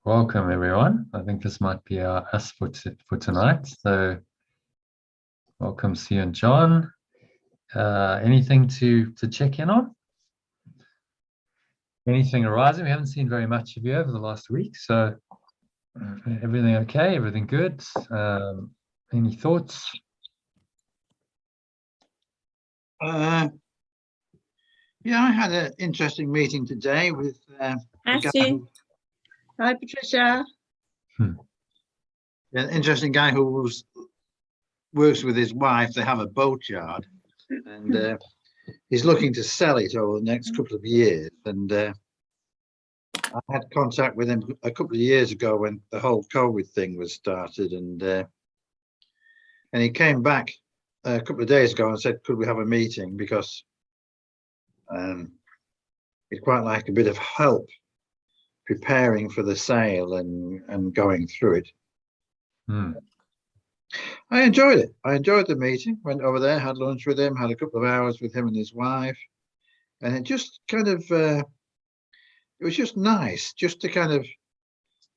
Welcome, everyone. I think this might be us for tonight. So, welcome, Sue and John. Anything to check in on? Anything arising? We haven't seen very much of you over the last week. So, everything okay? Everything good? Any thoughts? Yeah, I had an interesting meeting today with Hi, Sue. Hi, Patricia. an interesting guy who works with his wife. They have a boatyard, and he's looking to sell it over the next couple of years. And I had contact with him a couple of years ago when the whole COVID thing was started, and he came back a couple of days ago and said, "Could we have a meeting? Because he'd quite like a bit of help preparing for the sale and going through it." I enjoyed it. I enjoyed the meeting. Went over there, had lunch with him, had a couple of hours with him and his wife, and it just kind of it was just nice just to kind of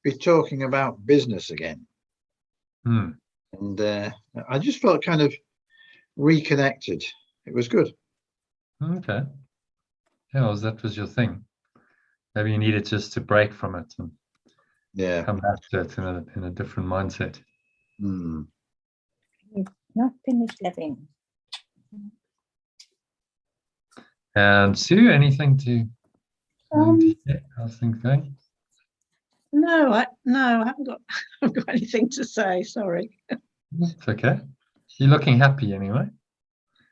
be talking about business again. And I just felt kind of reconnected. It was good. Okay. Yeah, well, that was your thing. Maybe you needed just to break from it and come back to it in a different mindset. Not finished living. And Sue, anything to how's things going? No, I haven't got anything to say. Sorry. It's okay. You're looking happy anyway.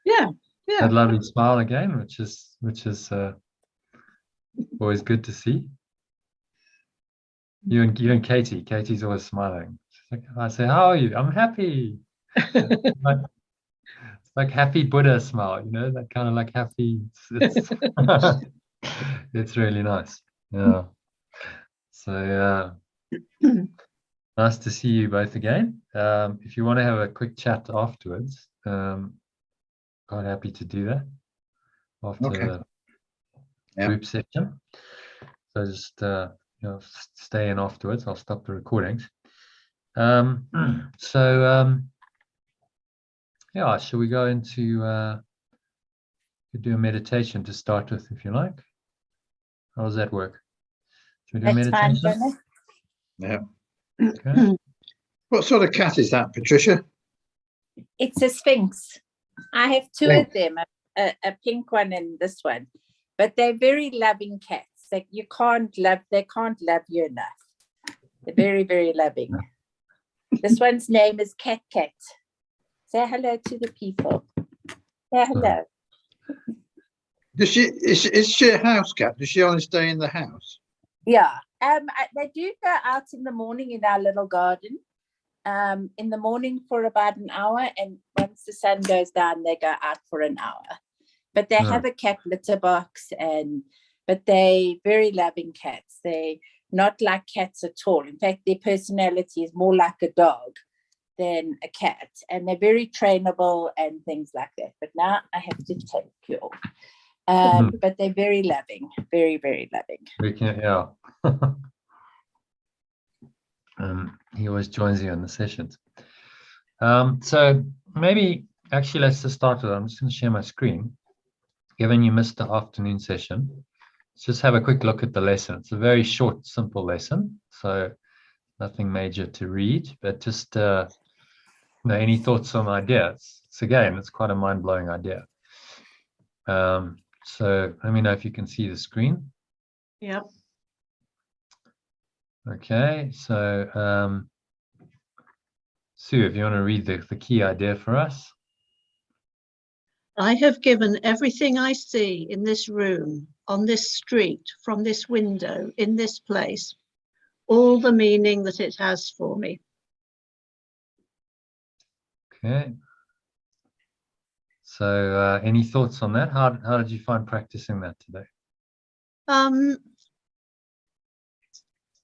Yeah. That lovely smile again, which is always good to see. You and Katie. Katie's always smiling. She's like, I say, "How are you?" "I'm happy." It's like happy Buddha smile, that kind of like happy. It's really nice. Yeah. So nice to see you both again. If you want to have a quick chat afterwards, quite happy to do that after the group session. So just stay in afterwards. I'll stop the recordings. Yeah, shall we go into do a meditation to start with, if you like? How does that work? Should we do a meditation? Fine, yeah. Okay. What sort of cat is that, Patricia? It's a Sphinx. I have two of them, a pink one and this one, but they're very loving cats. Like they can't love you enough. They're very, very loving. This one's name is Cat. Say hello to the people. Say hello. Is she a house cat? Does she only stay in the house? Yeah. They do go out in the morning in our little garden. In the morning for about an hour, and once the sun goes down, they go out for an hour. But they have a cat litter box, but they're very loving cats. They're not like cats at all. In fact, their personality is more like a dog than a cat, and they're very trainable and things like that. But now I have to take you off. But they're very loving, very, very loving. We can, yeah. He always joins you in the sessions. So maybe actually let's just start with, I'm just going to share my screen. Given you missed the afternoon session, let's just have a quick look at the lesson. It's a very short, simple lesson, so nothing major to read, but just any thoughts on ideas? It's quite a mind-blowing idea. So let me know if you can see the screen. Yep. Okay, so Sue, if you want to read the key idea for us. I have given everything I see in this room, on this street, from this window, in this place, all the meaning that it has for me. Okay. So any thoughts on that? How did you find practicing that today?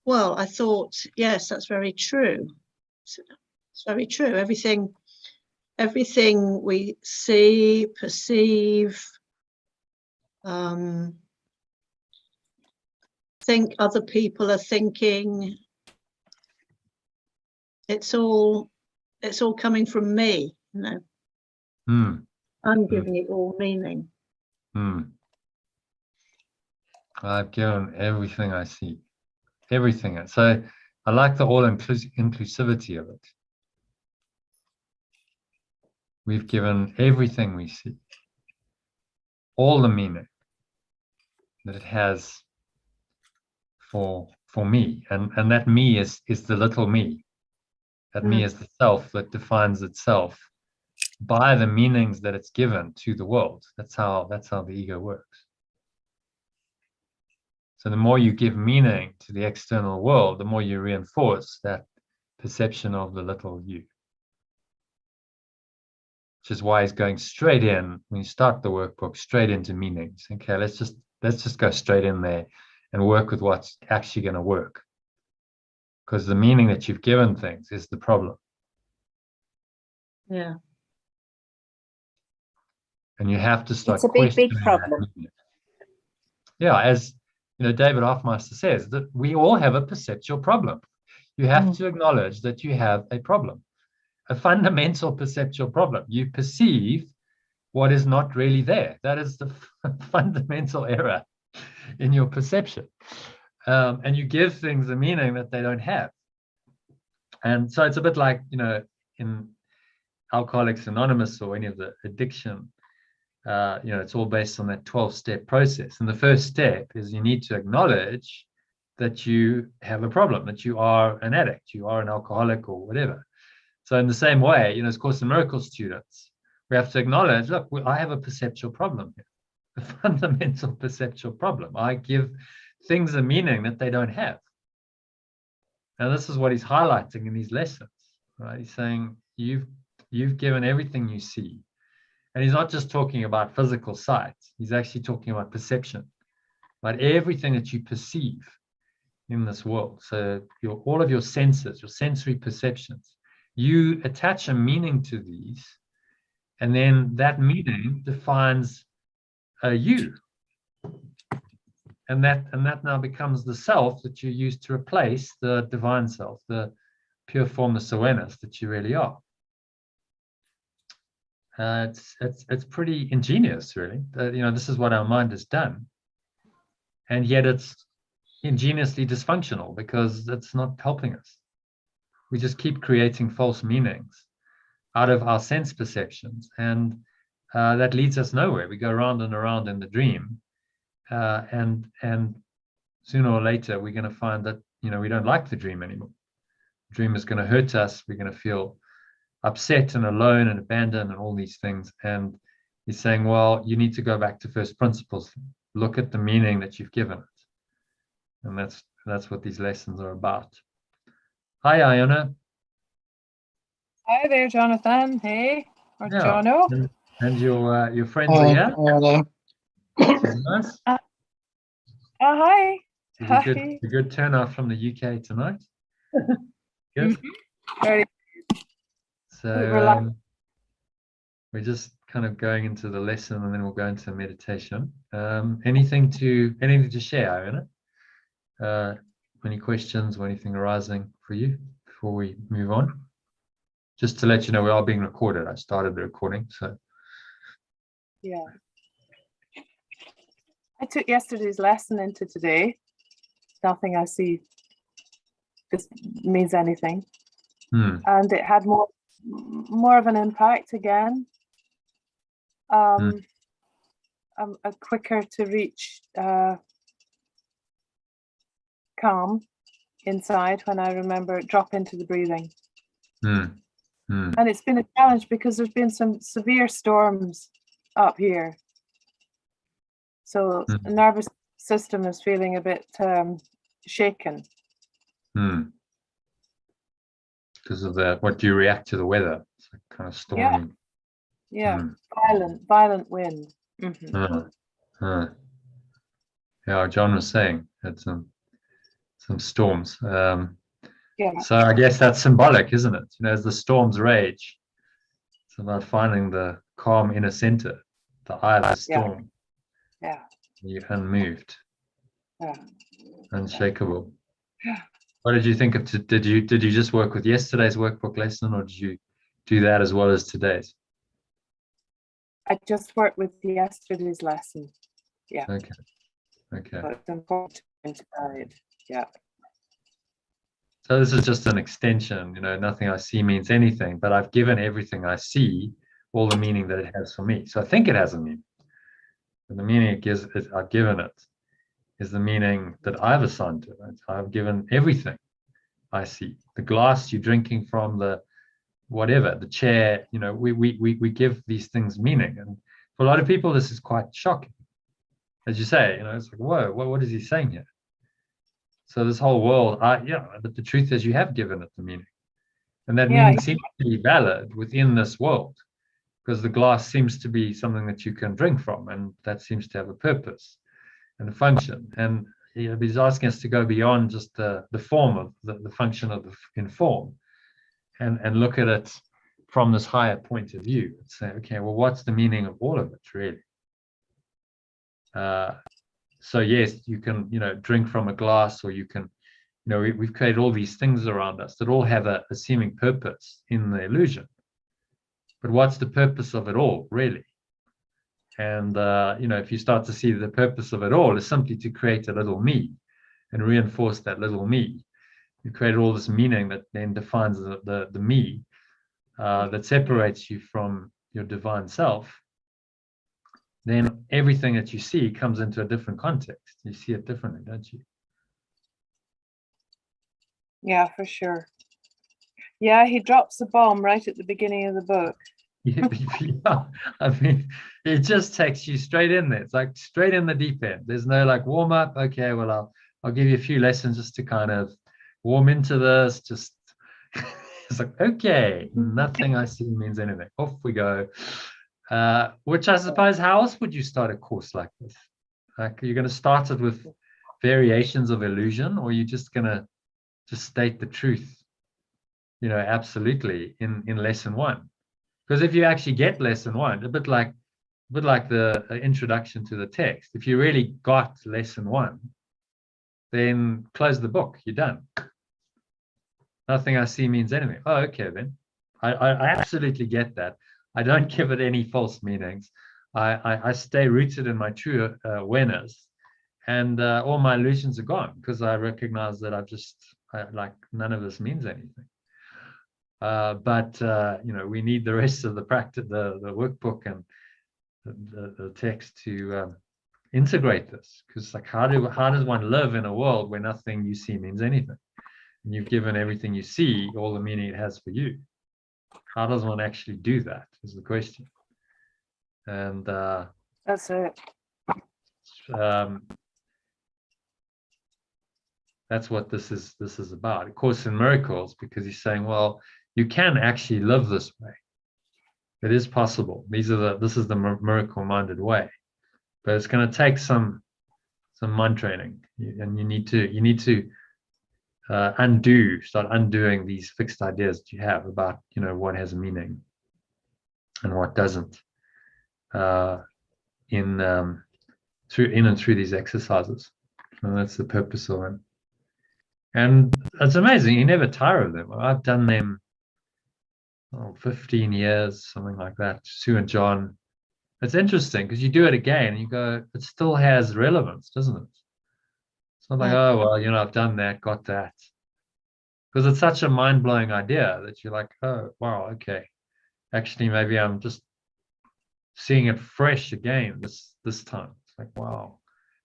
Well, I thought, yes, that's very true. It's very true. Everything we see, perceive, think other people are thinking, it's all coming from me, you know. I'm giving it all meaning. I've given everything I see, everything. So I like the inclusivity of it. We've given everything we see, all the meaning that it has for me, and that me is the little me. That me is the self that defines itself by the meanings that it's given to the world. That's how the ego works. So the more you give meaning to the external world, the more you reinforce that perception of the little you. Which is why he's going straight in, when you start the workbook, straight into meanings. Okay, let's just go straight in there and work with what's actually going to work. Because the meaning that you've given things is the problem. Yeah. And you have to start It's a big questioning problem. that meaning. Yeah, as you know, David Hoffmeister says that we all have a perceptual problem. You have to acknowledge that you have a problem, a fundamental perceptual problem. You perceive what is not really there. That is the fundamental error in your perception. And you give things a meaning that they don't have. And so it's a bit like, you know, in Alcoholics Anonymous or any of the addiction, you know, it's all based on that 12-step process. And the first step is you need to acknowledge that you have a problem, that you are an addict, you are an alcoholic or whatever. So in the same way, you know, as Course in Miracles students, we have to acknowledge, look, I have a perceptual problem here, a fundamental perceptual problem. I give things a meaning that they don't have. And this is what he's highlighting in these lessons, right? He's saying, you've given everything you see. And he's not just talking about physical sight. He's actually talking about perception, about everything that you perceive in this world. So all of your senses, your sensory perceptions, you attach a meaning to these, and then that meaning defines you. And that now becomes the self that you use to replace the divine self, the pure formless awareness that you really are. It's pretty ingenious, really. You know, this is what our mind has done, and yet it's ingeniously dysfunctional because it's not helping us. We just keep creating false meanings out of our sense perceptions, and that leads us nowhere. We go around and around in the dream, and sooner or later we're going to find that, you know, we don't like the dream anymore. The dream is going to hurt us. We're going to feel upset and alone and abandoned and all these things. And he's saying, well, you need to go back to first principles. Look at the meaning that you've given it. And that's what these lessons are about. Hi, Iona. Hi there, Jonathan. Hey, or Yeah. Jono. And your friends are here? Nice. Hi. A good turnout from the UK tonight. Good. Very So we're just kind of going into the lesson, and then we'll go into meditation. Anything to share, Iona? Any questions or anything arising for you before we move on? Just to let you know, we are being recorded. I started the recording, so. Yeah. I took yesterday's lesson into today. Nothing I see just means anything. And it had more of an impact again. I'm quicker to reach calm inside when I remember drop into the breathing. And it's been a challenge because there's been some severe storms up here. So the nervous system is feeling a bit shaken. Because of what do you react to the weather? It's like kind of stormy. Yeah. Violent wind. Yeah, John was saying had some storms. Yeah. So I guess that's symbolic, isn't it? You know, as the storms rage, it's about finding the calm inner center, the eye of the storm. Yeah. You're unmoved, Yeah. unshakable. Yeah. What did you think of? Did you just work with yesterday's workbook lesson, or did you do that as well as today's? I just worked with yesterday's lesson. Yeah. Okay. Okay. But it's important to guide. Yeah. So this is just an extension, nothing I see means anything, but I've given everything I see all the meaning that it has for me. So I think it has a meaning. And the meaning I've given it is the meaning that I've assigned to it. I've given everything I see. The glass you're drinking from, the whatever, the chair, we give these things meaning. And for a lot of people, this is quite shocking. As you say, it's like, whoa, what is he saying here? So this whole world, but the truth is you have given it the meaning. And that meaning seems to be valid within this world, because the glass seems to be something that you can drink from, and that seems to have a purpose and a function. And he's asking us to go beyond just the form of the function of in form, and look at it from this higher point of view and say, okay, well, what's the meaning of all of it, really? So yes, you can, drink from a glass, or you can, we've created all these things around us that all have a seeming purpose in the illusion. But what's the purpose of it all, really? And, if you start to see the purpose of it all is simply to create a little me and reinforce that little me. You create all this meaning that then defines the me that separates you from your divine self. Then everything that you see comes into a different context. You see it differently, don't you? Yeah, for sure. Yeah, he drops the bomb right at the beginning of the book. Yeah, I mean, it just takes you straight in there. It's like straight in the deep end. There's no like warm up. Okay, well, I'll give you a few lessons just to kind of warm into this. Just it's like, okay, nothing I see means anything. Off we go. Which I suppose, how else would you start a course like this? Like, you're going to start it with variations of illusion, or you're just going to just state the truth, absolutely in lesson one? Because if you actually get lesson one, a bit like the introduction to the text, if you really got lesson one, then close the book, you're done. Nothing I see means anything. Oh, okay, then. I absolutely get that. I don't give it any false meanings. I stay rooted in my true awareness, and all my illusions are gone, because I recognize that like none of this means anything. But we need the rest of the practice, the workbook and the text to integrate this, because like how does one live in a world where nothing you see means anything, and you've given everything you see all the meaning it has for you? How does one actually do that is the question. And that's it. That's what this is about. Of Course in Miracles, because he's saying, well, you can actually live this way. It is possible. This is the miracle-minded way, but it's going to take some mind training, and you need to start undoing these fixed ideas that you have about what has a meaning and what doesn't, in and through these exercises. And that's the purpose of it. And it's amazing, you never tire of them. I've done them 15 years, something like that. Sue and John. It's interesting because you do it again and you go, it still has relevance, doesn't it? It's not like, oh, well, I've done that, got that. Because it's such a mind-blowing idea that you're like, oh, wow, okay. Actually, maybe I'm just seeing it fresh again this time. It's like, wow.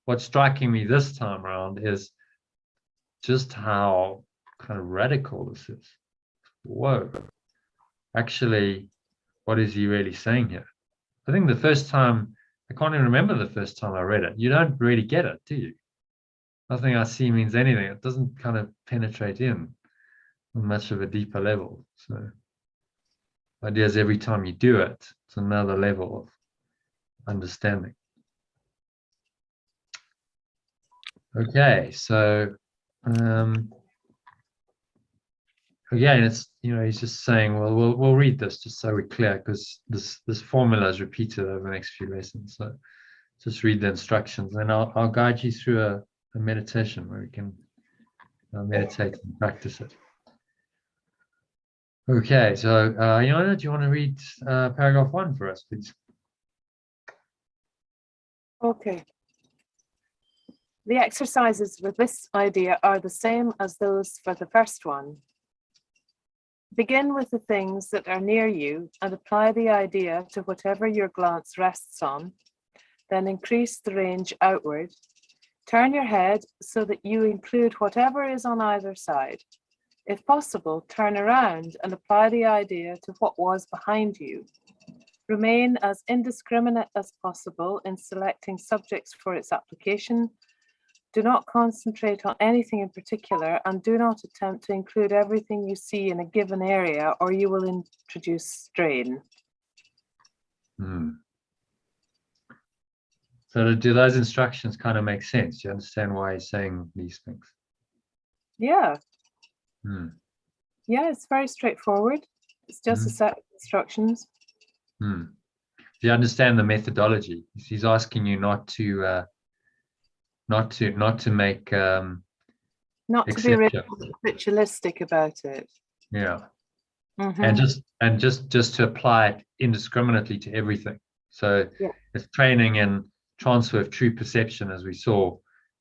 What's striking me this time around is just how kind of radical this is. Whoa. Actually, what is he really saying here? I think the first time, I can't even remember the first time I read it. You don't really get it, do you? Nothing I see means anything. It doesn't kind of penetrate in on much of a deeper level. So ideas, every time you do it, it's another level of understanding. Okay, so again, it's he's just saying, well, we'll read this just so we're clear, because this formula is repeated over the next few lessons. So just read the instructions, and I'll guide you through a meditation where we can meditate and practice it. Okay, so Iona, do you want to read paragraph 1 for us, please? Okay. The exercises with this idea are the same as those for the first one. Begin with the things that are near you and apply the idea to whatever your glance rests on, then increase the range outward. Turn your head so that you include whatever is on either side. If possible, turn around and apply the idea to what was behind you. Remain as indiscriminate as possible in selecting subjects for its application. Do not concentrate on anything in particular, and do not attempt to include everything you see in a given area, or you will introduce strain. So do those instructions kind of make sense? Do you understand why he's saying these things? Yeah. Yeah, it's very straightforward. It's just a set of instructions. Do you understand the methodology? He's asking you not to make not to be ritualistic about it. Yeah. And just to apply it indiscriminately to everything. So it's training in transfer of true perception, as we saw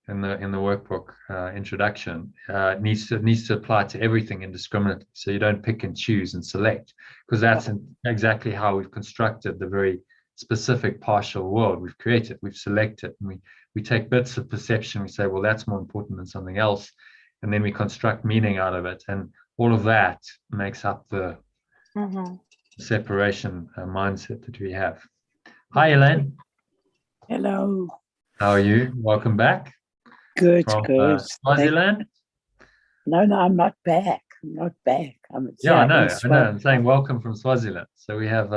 in the workbook introduction. Needs to apply to everything indiscriminately. So you don't pick and choose and select, because that's exactly how we've constructed the very specific partial world we've created. We've selected, and we take bits of perception. We say, well, that's more important than something else, and then we construct meaning out of it, and all of that makes up the separation mindset that we have. Hi, Elaine. Hello. How are you? Welcome back. Good, From, good. Swaziland? No, I'm not back. I'm not back. I know. I'm saying welcome from Swaziland. So we have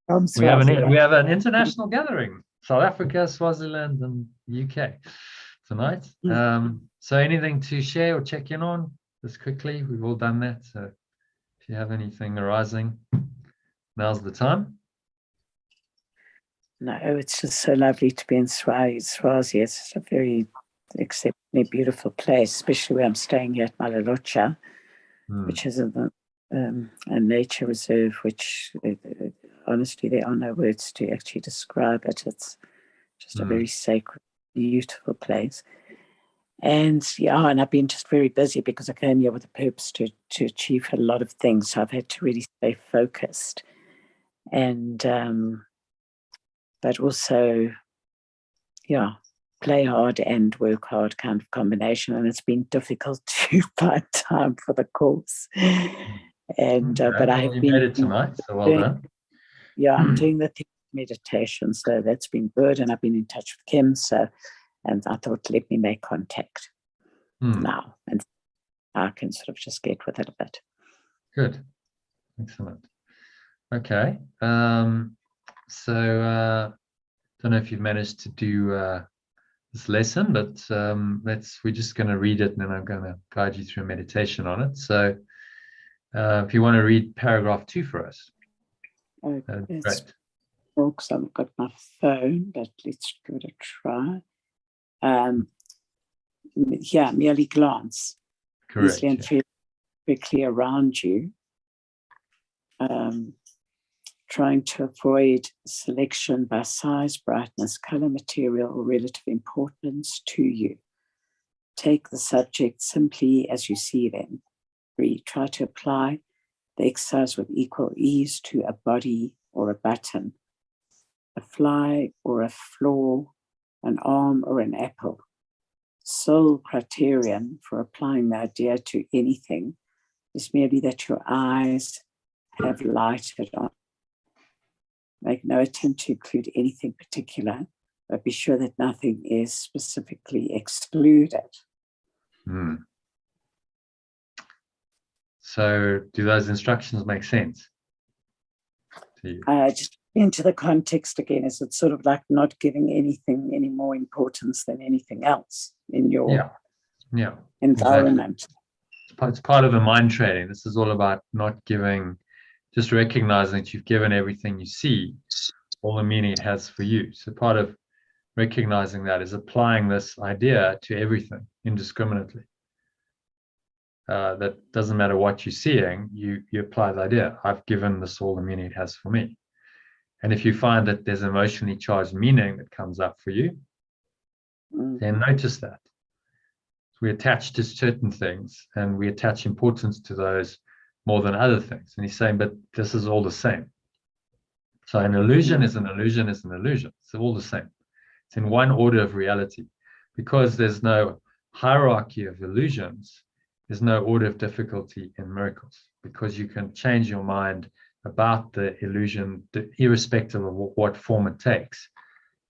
we have an international gathering. South Africa, Swaziland, and UK tonight. So anything to share or check in on just quickly? We've all done that. So if you have anything arising, now's the time. No, it's just so lovely to be in Swazi. It's a very exceptionally beautiful place, especially where I'm staying here at Malalocha, which is a nature reserve, which honestly, there are no words to actually describe it. It's just a very sacred, beautiful place. And and I've been just very busy because I came here with a purpose to achieve a lot of things. So I've had to really stay focused. And but also, play hard and work hard kind of combination. And it's been difficult to find time for the course. And but I have been made it tonight, so well done. Yeah, I'm doing the meditation, so that's been good. And I've been in touch with Kim, and I thought, let me make contact now, and I can sort of just get with it a bit. Good, excellent. Okay, so don't know if you've managed to do this lesson, but we're just going to read it, and then I'm going to guide you through a meditation on it. So if you want to read paragraph 2 for us. Okay, because I've got my phone, but let's give it a try. Merely glance. Correct. Easily and feel quickly around you. Trying to avoid selection by size, brightness, color, material, or relative importance to you. Take the subject simply as you see them. 3. Try to apply the exercise with equal ease to a body or a button, a fly or a floor, an arm or an apple. Sole criterion for applying the idea to anything is merely that your eyes have lighted on. Make no attempt to include anything particular, but be sure that nothing is specifically excluded. So do those instructions make sense to you? Just into the context again, is it sort of like not giving anything any more importance than anything else in your environment? Exactly. It's part of the mind training. This is all about not giving, just recognizing that you've given everything you see all the meaning it has for you. So part of recognizing that is applying this idea to everything indiscriminately. that doesn't matter what you're seeing, you apply the idea. I've given this all the meaning it has for me. And if you find that there's emotionally charged meaning that comes up for you, then notice that. We attach to certain things and we attach importance to those more than other things. And he's saying, but this is all the same. So an illusion is an illusion is an illusion. It's all the same. It's in one order of reality. Because there's no hierarchy of illusions, there's no order of difficulty in miracles, because you can change your mind about the illusion, irrespective of what form it takes,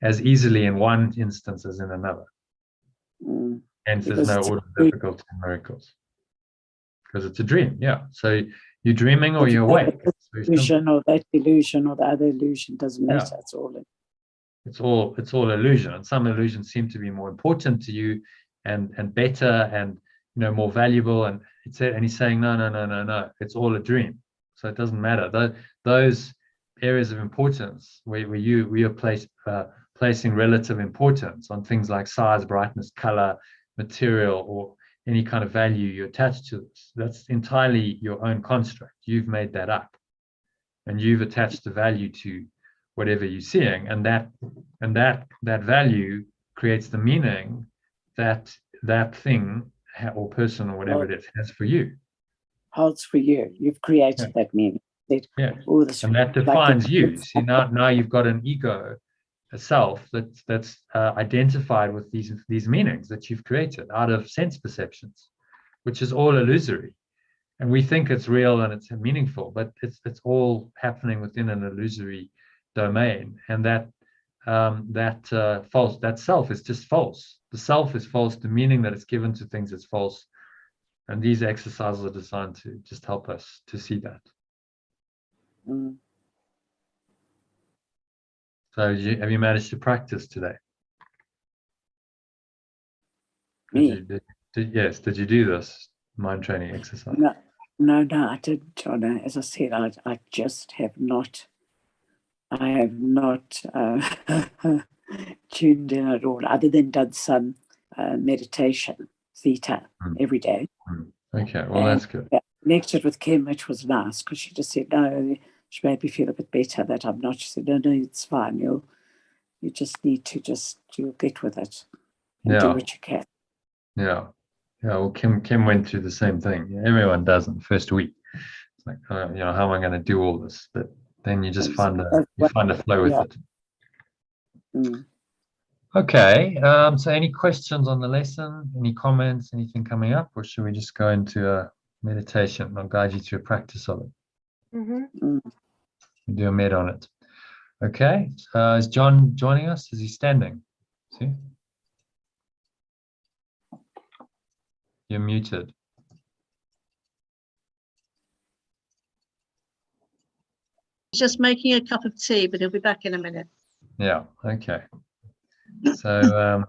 as easily in one instance as in another. Hence, there's no order of difficulty in miracles, because it's a dream. Yeah. So you're dreaming or you're awake. Illusion or that illusion or the other illusion doesn't matter. Yeah. It's all It's all illusion, and some illusions seem to be more important to you and better and more valuable. And he's saying no. It's all a dream. So it doesn't matter. Those areas of importance where we are placing relative importance on things like size, brightness, color, material, or any kind of value you attach to this, that's entirely your own construct. You've made that up, and you've attached the value to whatever you're seeing, and that value creates the meaning that thing or person or whatever it is has for you. Holds for you. You've created that meaning. And that defines you. See, now you've got an ego, a self that's identified with these meanings that you've created out of sense perceptions, which is all illusory. And we think it's real and it's meaningful, but it's all happening within an illusory domain. And that self is just false. The self is false. The meaning that is given to things is false. And these exercises are designed to just help us to see that. So have you managed to practice today? Me? Yes. Did you do this mind training exercise? No, I didn't, John. As I said, I just have not. I have not tuned in at all, other than done some meditation, theta, every day. Okay, well, that's good. Connected with Kim, which was nice, because she just said, no, she made me feel a bit better that I'm not. She said, no, it's fine. You just need to you'll get with it and do what you can. Yeah. Well, Kim went through the same thing. Everyone does in the first week. It's like, how am I going to do all this? But then you just find a flow with it. Okay. So any questions on the lesson? Any comments? Anything coming up? Or should we just go into a meditation? I'll guide you through a practice of it. Do a med on it. Okay. Is John joining us? Is he standing? See? You're muted. He's just making a cup of tea, but he'll be back in a minute. Yeah. Okay. So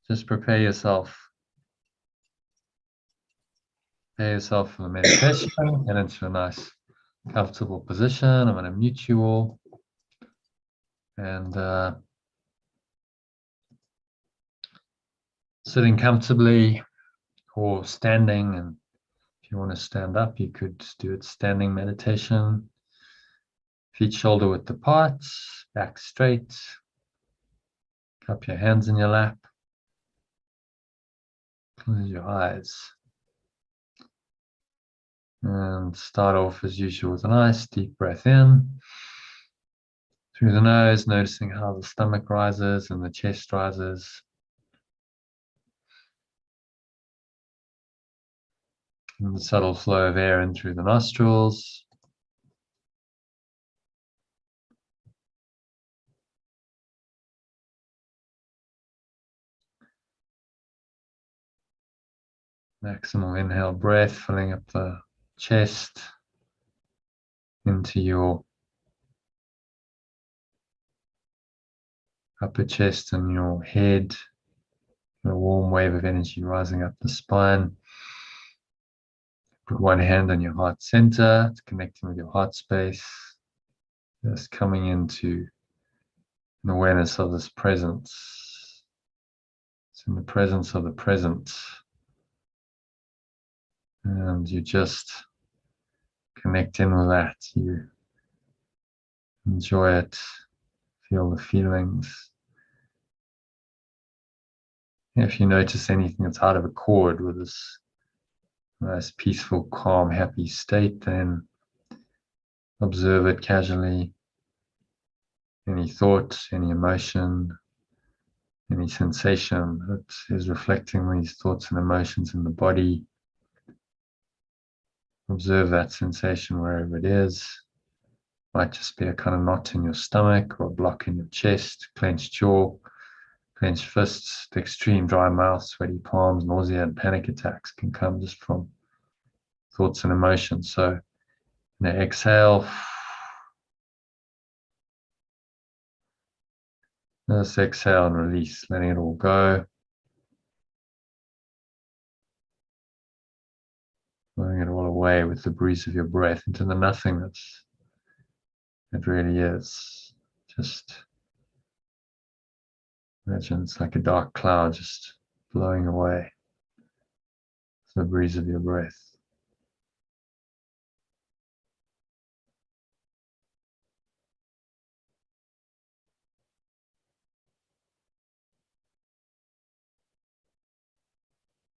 just prepare yourself. Prepare yourself for the meditation and into a nice, comfortable position. I'm going to mute you all. And sitting comfortably or standing, and if you want to stand up, you could do it standing meditation. Feet shoulder width apart, back straight. Cup your hands in your lap. Close your eyes. And start off as usual with a nice deep breath in. Through the nose, noticing how the stomach rises and the chest rises. And the subtle flow of air in through the nostrils. Maximal inhale breath, filling up the chest into your upper chest and your head. A warm wave of energy rising up the spine. Put one hand on your heart center. It's connecting with your heart space. Just coming into an awareness of this presence. It's in the presence of the present. And you just connect in with that. You enjoy it, feel the feelings. If you notice anything that's out of accord with this nice, peaceful, calm, happy state, then observe it casually. Any thought, any emotion, any sensation that is reflecting these thoughts and emotions in the body. Observe that sensation wherever it is. Might just be a kind of knot in your stomach or a block in your chest, clenched jaw, clenched fists, the extreme dry mouth, sweaty palms, nausea and panic attacks can come just from thoughts and emotions. So exhale. Just exhale and release, letting it all go. Blowing it all away with the breeze of your breath into the nothingness. It really is. Just imagine it's like a dark cloud just blowing away with the breeze of your breath.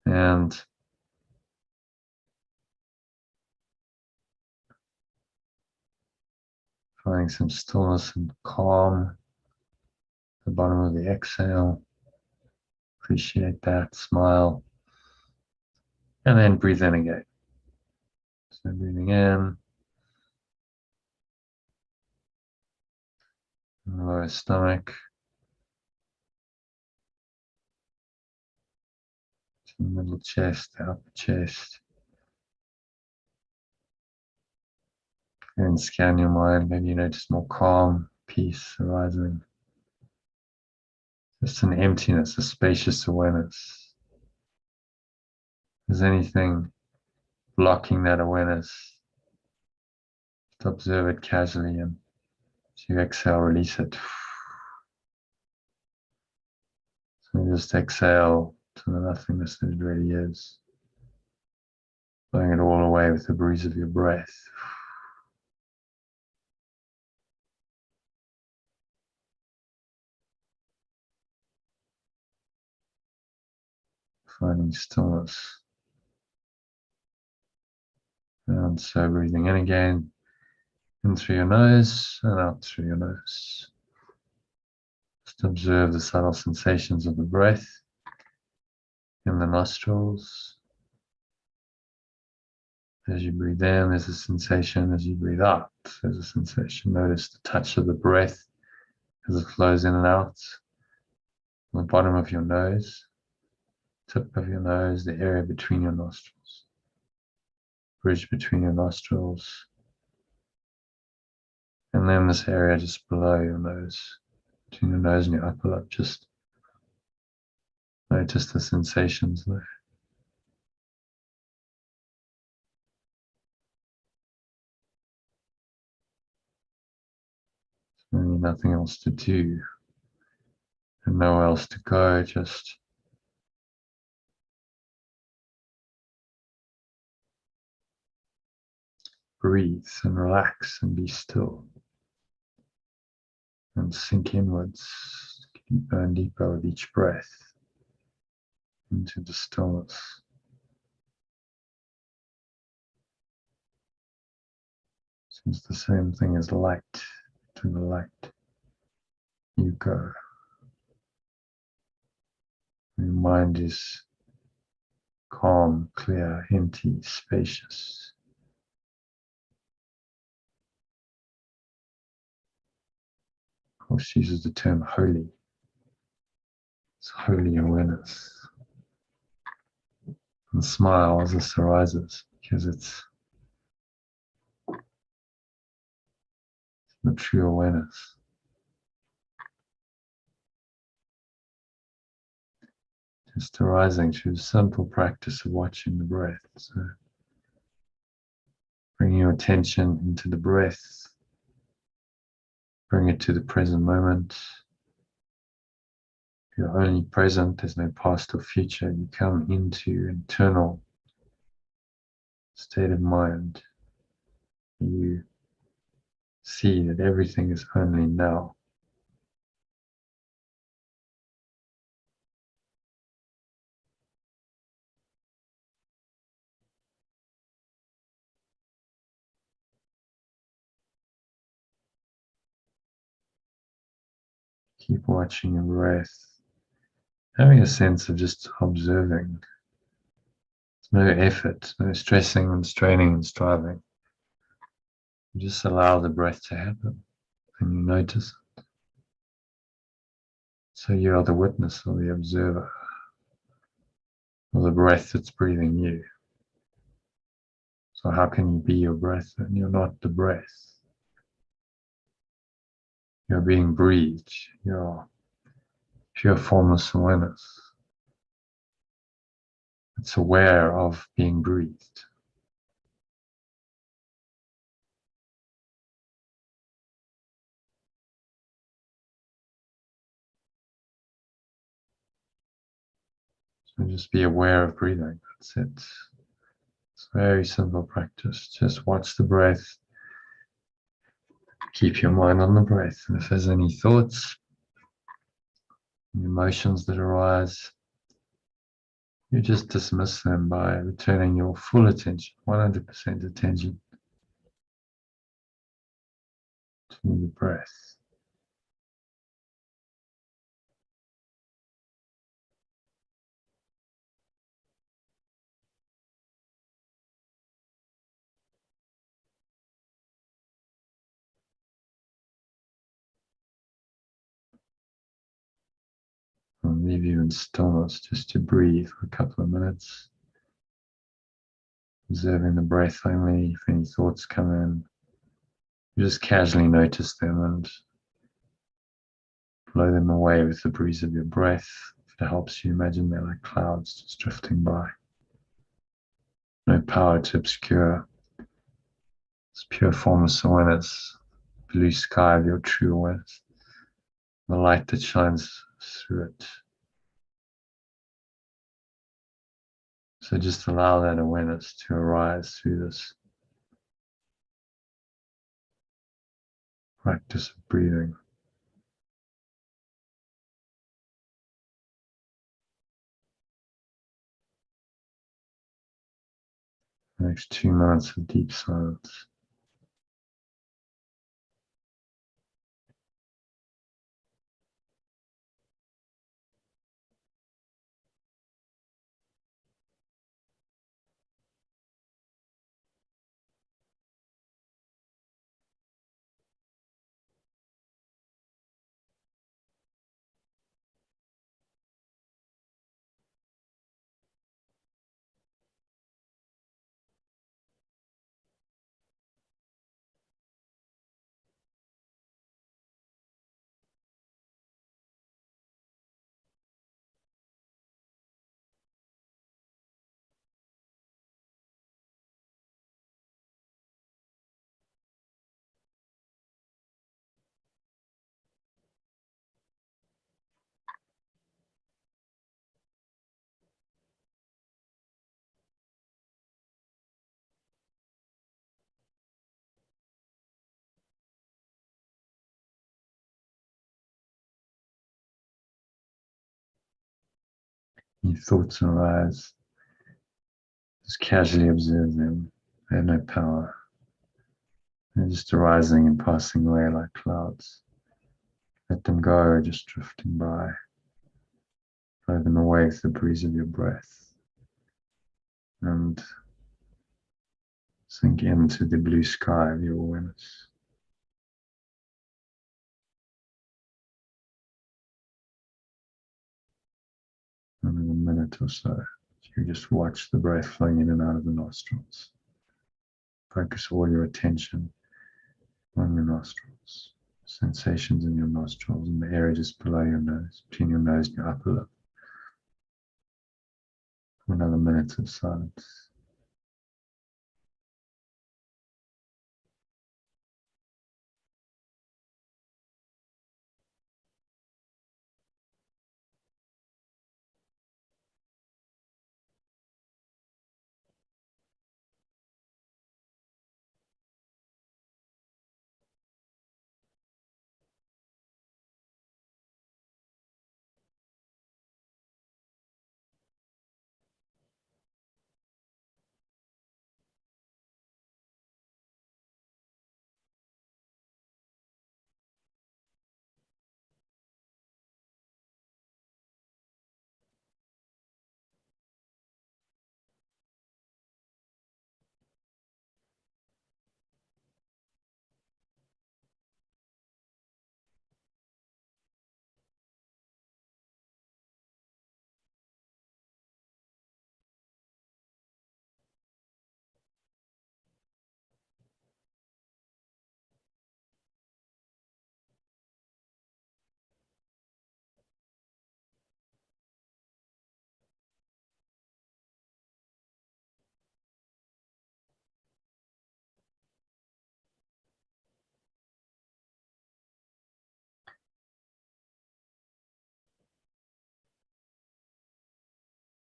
And finding some stillness and calm at the bottom of the exhale. Appreciate that, smile. And then breathe in again. So breathing in. Lower stomach. To the middle chest, the upper chest. And scan your mind. Maybe you notice more calm, peace arising. Just an emptiness, a spacious awareness. Is there anything blocking that awareness? Just observe it casually, and as you exhale, release it. So just exhale to the nothingness that it really is. Blowing it all away with the breeze of your breath. Finding stillness. And so breathing in again, in through your nose and out through your nose. Just observe the subtle sensations of the breath in the nostrils. As you breathe in, there's a sensation. As you breathe out, there's a sensation. Notice the touch of the breath as it flows in and out. On the bottom of your nose, tip of your nose, the area between your nostrils. Bridge between your nostrils. And then this area just below your nose, between your nose and your upper lip. Just notice the sensations there. There's really nothing else to do and nowhere else to go, just breathe and relax and be still and sink inwards deeper and deeper with each breath into the stillness. It's the same thing as light. To the light you go. Your mind is calm, clear, empty, spacious. Of course, uses the term holy. It's holy awareness. And smile as this arises, because it's the true awareness. Just arising through the simple practice of watching the breath. So bring your attention into the breath. Bring it to the present moment. You're only present, there's no past or future. You come into internal state of mind. You see that everything is only now. Keep watching your breath, having a sense of just observing. No effort, no stressing and straining and striving. You just allow the breath to happen and you notice it. So you are the witness or the observer of the breath that's breathing you. So how can you be your breath when you're not the breath? You're being breathed. You're pure formless awareness. It's aware of being breathed. So just be aware of breathing. That's it. It's a very simple practice. Just watch the breath. Keep your mind on the breath. And if there's any thoughts, emotions that arise, you just dismiss them by returning your full attention, 100% attention to the breath. I'll leave you in stillness just to breathe for a couple of minutes, observing the breath only. If any thoughts come in, you just casually notice them and blow them away with the breeze of your breath. If it helps you, imagine they're like clouds just drifting by. No power to obscure. It's pure formless awareness, blue sky of your true awareness, the light that shines through it. So just allow that awareness to arise through this practice of breathing. The next 2 minutes of deep silence. Any thoughts arise, just casually observe them. They have no power. They're just arising and passing away like clouds. Let them go, just drifting by. Blow them away with the breeze of your breath. And sink into the blue sky of your awareness. And in a minute or so, you just watch the breath flowing in and out of the nostrils. Focus all your attention on your nostrils, sensations in your nostrils and the area just below your nose, between your nose and your upper lip. For another minute of silence.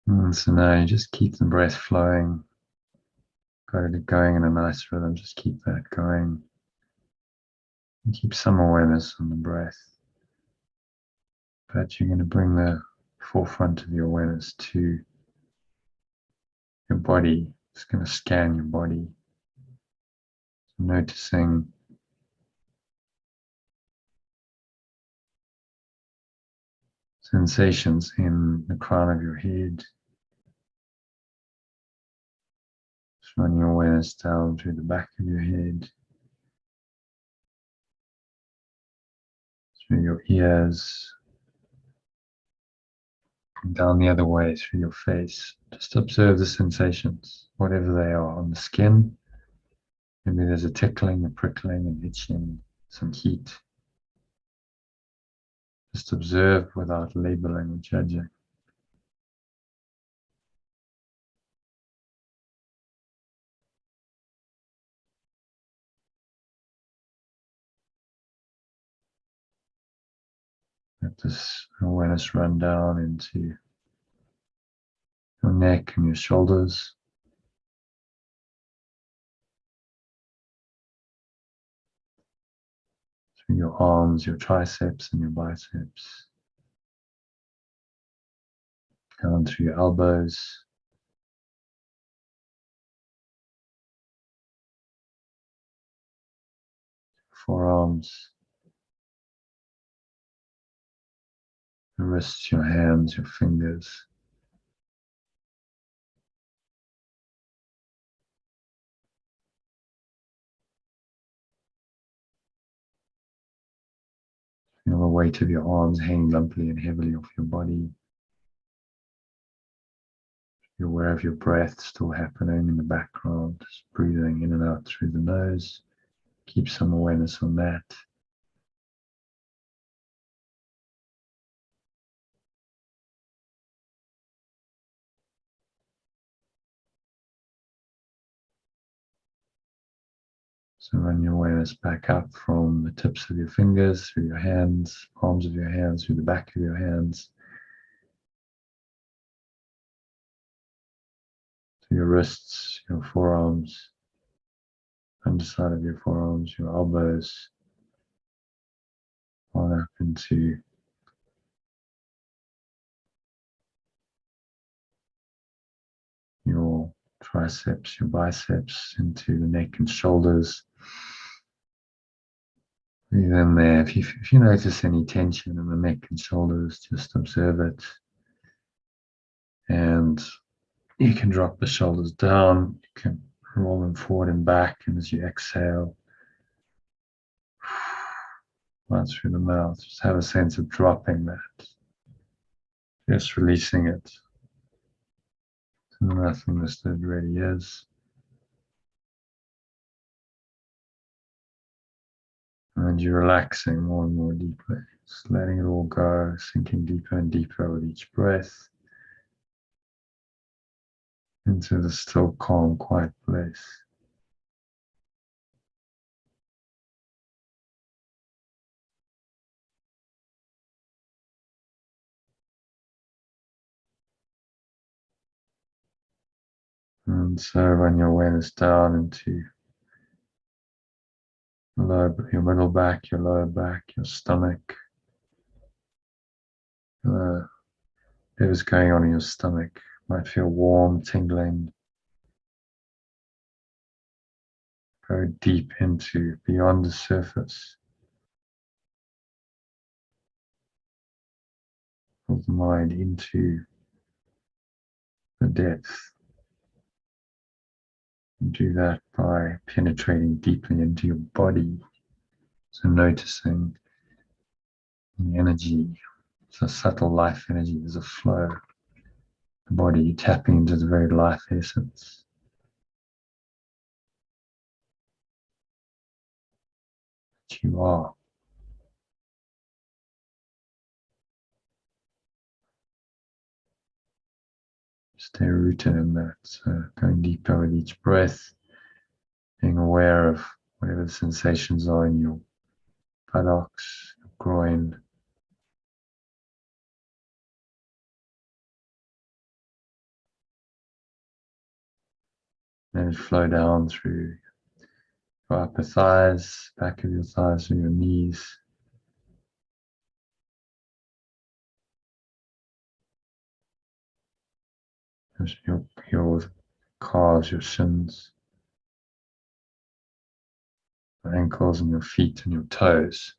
So now you just keep the breath flowing. Got it going in a nice rhythm. Just keep that going. And keep some awareness on the breath. But you're going to bring the forefront of your awareness to your body. It's going to scan your body. So noticing sensations in the crown of your head. Just run your awareness down through the back of your head, through your ears, and down the other way through your face. Just observe the sensations, whatever they are, on the skin. Maybe there's a tickling, a prickling, an itching, some heat. Just observe without labeling or judging. Let this awareness run down into your neck and your shoulders. Through your arms, your triceps and your biceps. Down through your elbows. Forearms. Your wrists, your hands, your fingers. Feel the weight of your arms hang lumpily and heavily off your body. You're aware of your breath still happening in the background, just breathing in and out through the nose. Keep some awareness on that. So run your awareness back up from the tips of your fingers, through your hands, palms of your hands, through the back of your hands, to your wrists, your forearms, underside of your forearms, your elbows, on up into your triceps, your biceps, into the neck and shoulders. Breathe in there. If you notice any tension in the neck and shoulders, just observe it. And you can drop the shoulders down. You can roll them forward and back. And as you exhale, right through the mouth, just have a sense of dropping that. Just releasing it to the nothingness that it really is. And you're relaxing more and more deeply, just letting it all go, sinking deeper and deeper with each breath into the still, calm, quiet place. And so run your awareness down into your middle back, your lower back, your stomach. Whatever's going on in your stomach might feel warm, tingling. Go deep into beyond the surface of the mind into the depth. And do that by penetrating deeply into your body. So noticing the energy. It's a subtle life energy. There's a flow. The body tapping into the very life essence that you are. Stay rooted in that. So going deeper with each breath, being aware of whatever the sensations are in your buttocks, your groin, Let it flow down through your upper thighs, back of your thighs, and your knees. Your calves, your shins, your ankles, and your feet and your toes.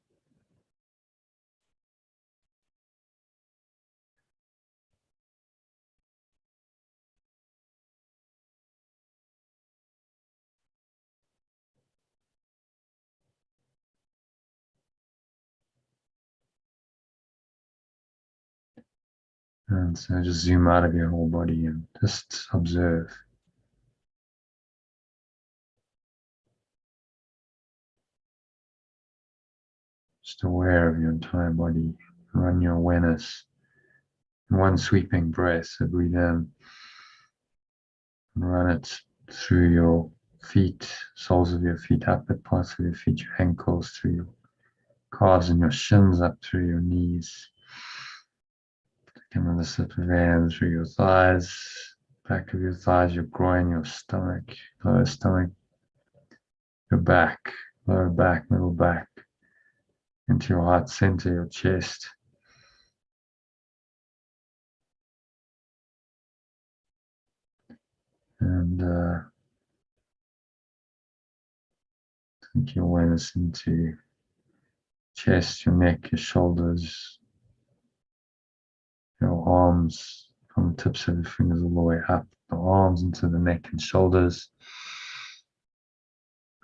And so just zoom out of your whole body and just observe. Just aware of your entire body. Run your awareness in one sweeping breath. So breathe in and run it through your feet, soles of your feet, upper parts of your feet, your ankles, through your calves and your shins, up through your knees. Take another sip of air through your thighs, back of your thighs, your groin, your stomach, lower stomach, your back, lower back, middle back, into your heart center, your chest. And take your awareness into chest, your neck, your shoulders, your arms, from the tips of your fingers all the way up, the arms into the neck and shoulders.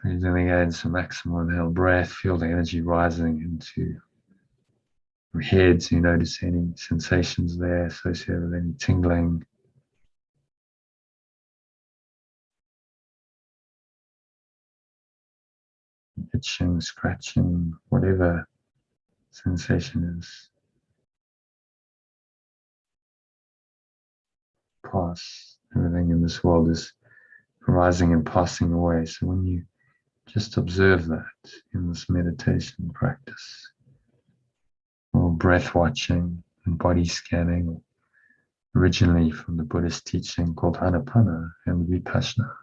Breathing again, some maximal inhale breath, feel the energy rising into your head, so you notice any sensations there associated with any tingling. Itching, scratching, whatever sensation is. Pass. Everything in this world is arising and passing away. So when you just observe that in this meditation practice, or breath watching and body scanning, originally from the Buddhist teaching called Anapana and Vipassana.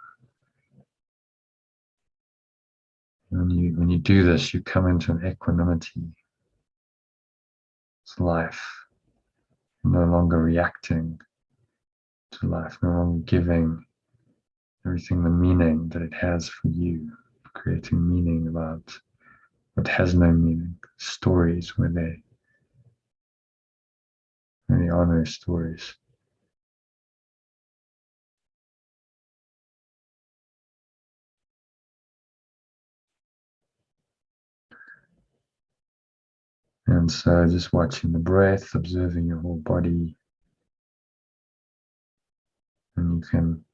When you do this, you come into an equanimity. It's life. You're no longer reacting to life, no longer giving everything the meaning that it has for you, creating meaning about what has no meaning. Stories where they are no stories. And so just watching the breath, observing your whole body. And you can,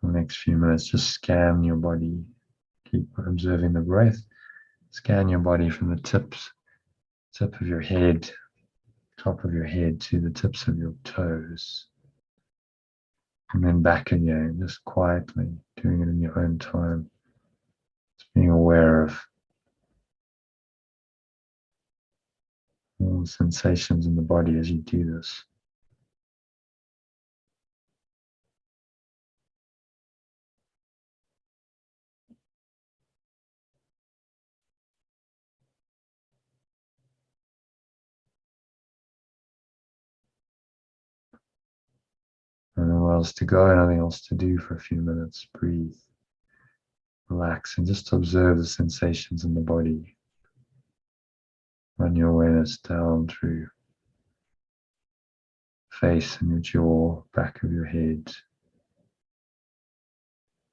for the next few minutes, just scan your body. Keep observing the breath. Scan your body from the tip of your head, top of your head to the tips of your toes. And then back again, just quietly, doing it in your own time. Just being aware of all the sensations in the body as you do this. Nothing else to go, nothing else to do for a few minutes. Breathe, relax, and just observe the sensations in the body. Run your awareness down through face and your jaw, back of your head,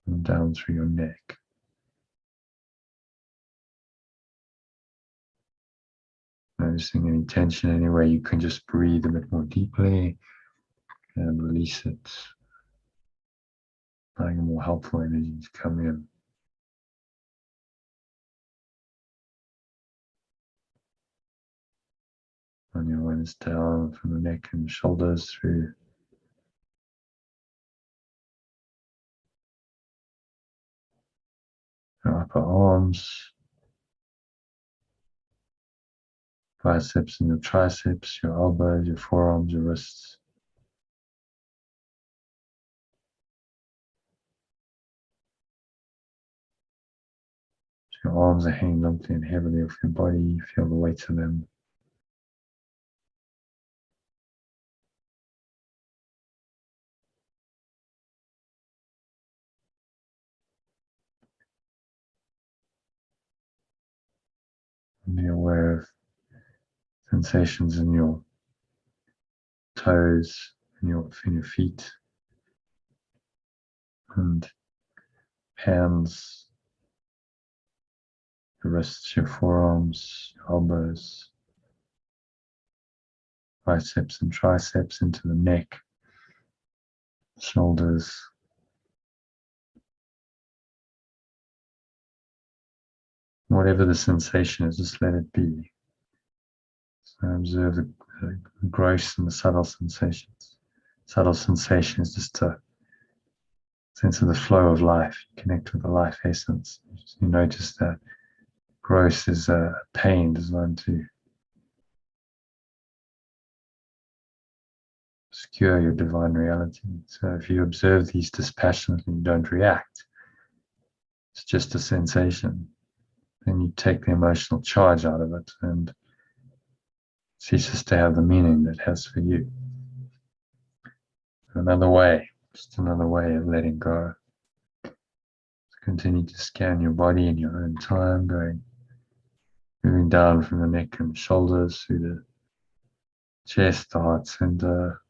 and down through your neck. Noticing any tension anywhere, you can just breathe a bit more deeply and release it. Allowing a more helpful energy to come in. Run your awareness down from the neck and shoulders through your upper arms, biceps and your triceps, your elbows, your forearms, your wrists. Your arms are hanging limply and heavily off your body. You feel the weight of them. And be aware of sensations in your toes, in your feet, and hands, your wrists, your forearms, your elbows, biceps and triceps into the neck, shoulders. Whatever the sensation is, just let it be. So observe the gross and the subtle sensations. Subtle sensation is just a sense of the flow of life. You connect with the life essence. You notice that gross is a pain designed to obscure your divine reality. So if you observe these dispassionately and don't react, it's just a sensation. Then you take the emotional charge out of it and it ceases to have the meaning that it has for you. Another way, just another way of letting go. Continue to scan your body in your own time, moving down from the neck and shoulders through the chest, the heart center,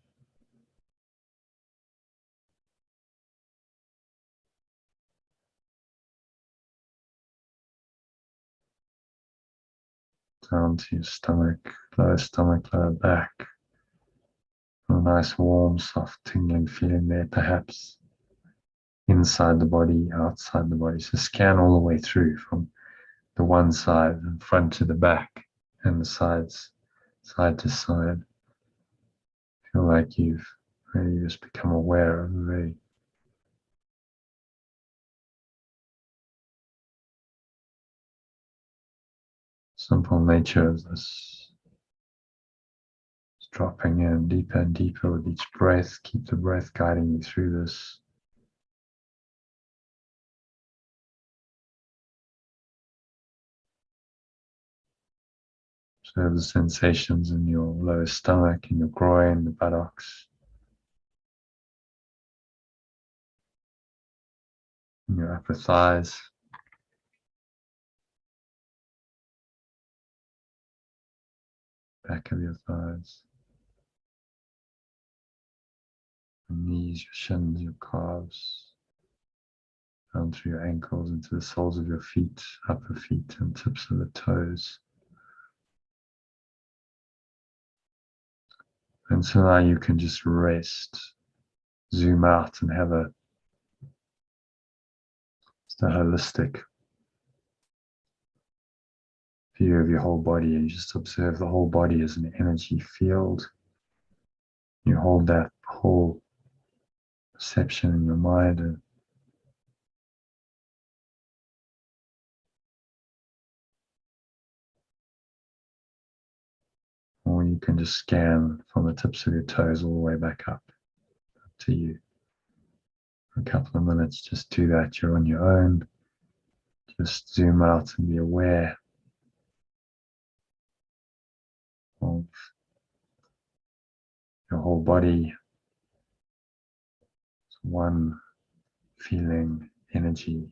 down to your stomach, lower back. A nice warm, soft, tingling feeling there, perhaps inside the body, outside the body. So scan all the way through from the one side, and front to the back, and the sides, side to side. Feel like you've really just become aware of a very simple nature of this. Just dropping in deeper and deeper with each breath. Keep the breath guiding you through this. Observe the sensations in your lower stomach, in your groin, the buttocks, in your upper thighs. Back of your thighs, your knees, your shins, your calves, down through your ankles into the soles of your feet, upper feet, and tips of the toes. And so now you can just rest, zoom out, and have just a holistic view of your whole body, and just observe the whole body as an energy field. You hold that whole perception in your mind, and or you can just scan from the tips of your toes all the way back up to you. For a couple of minutes, just do that. You're on your own. Just zoom out and be aware of your whole body. It's one feeling, energy.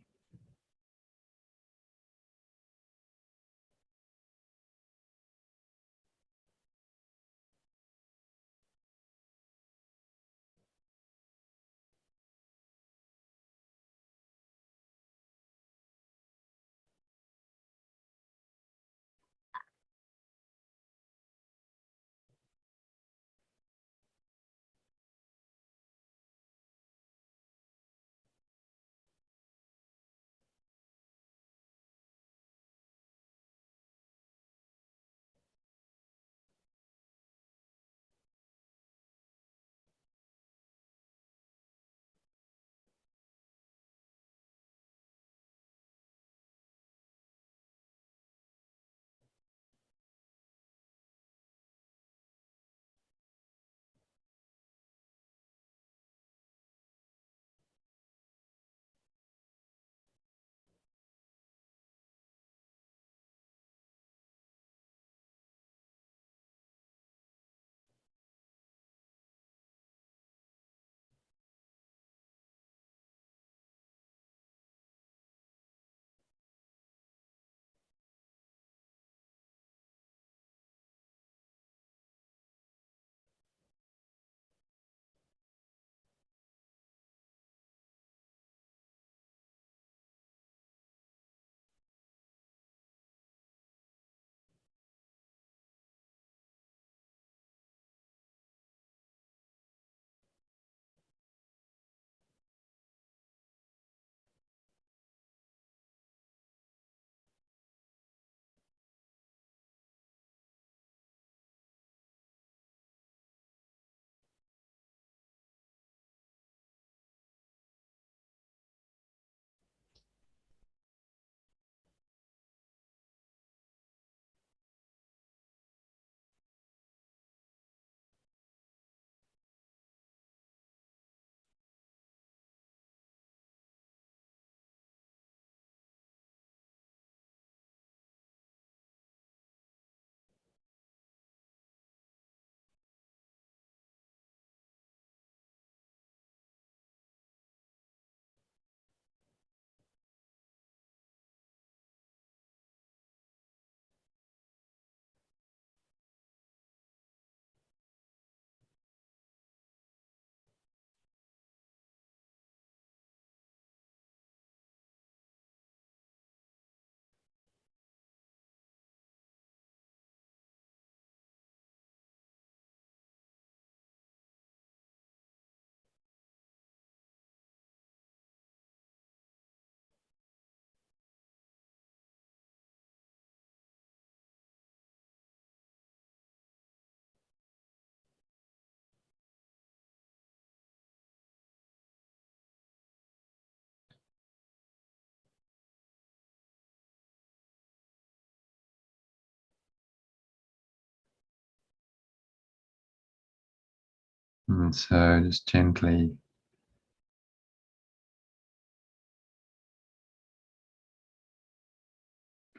And so just gently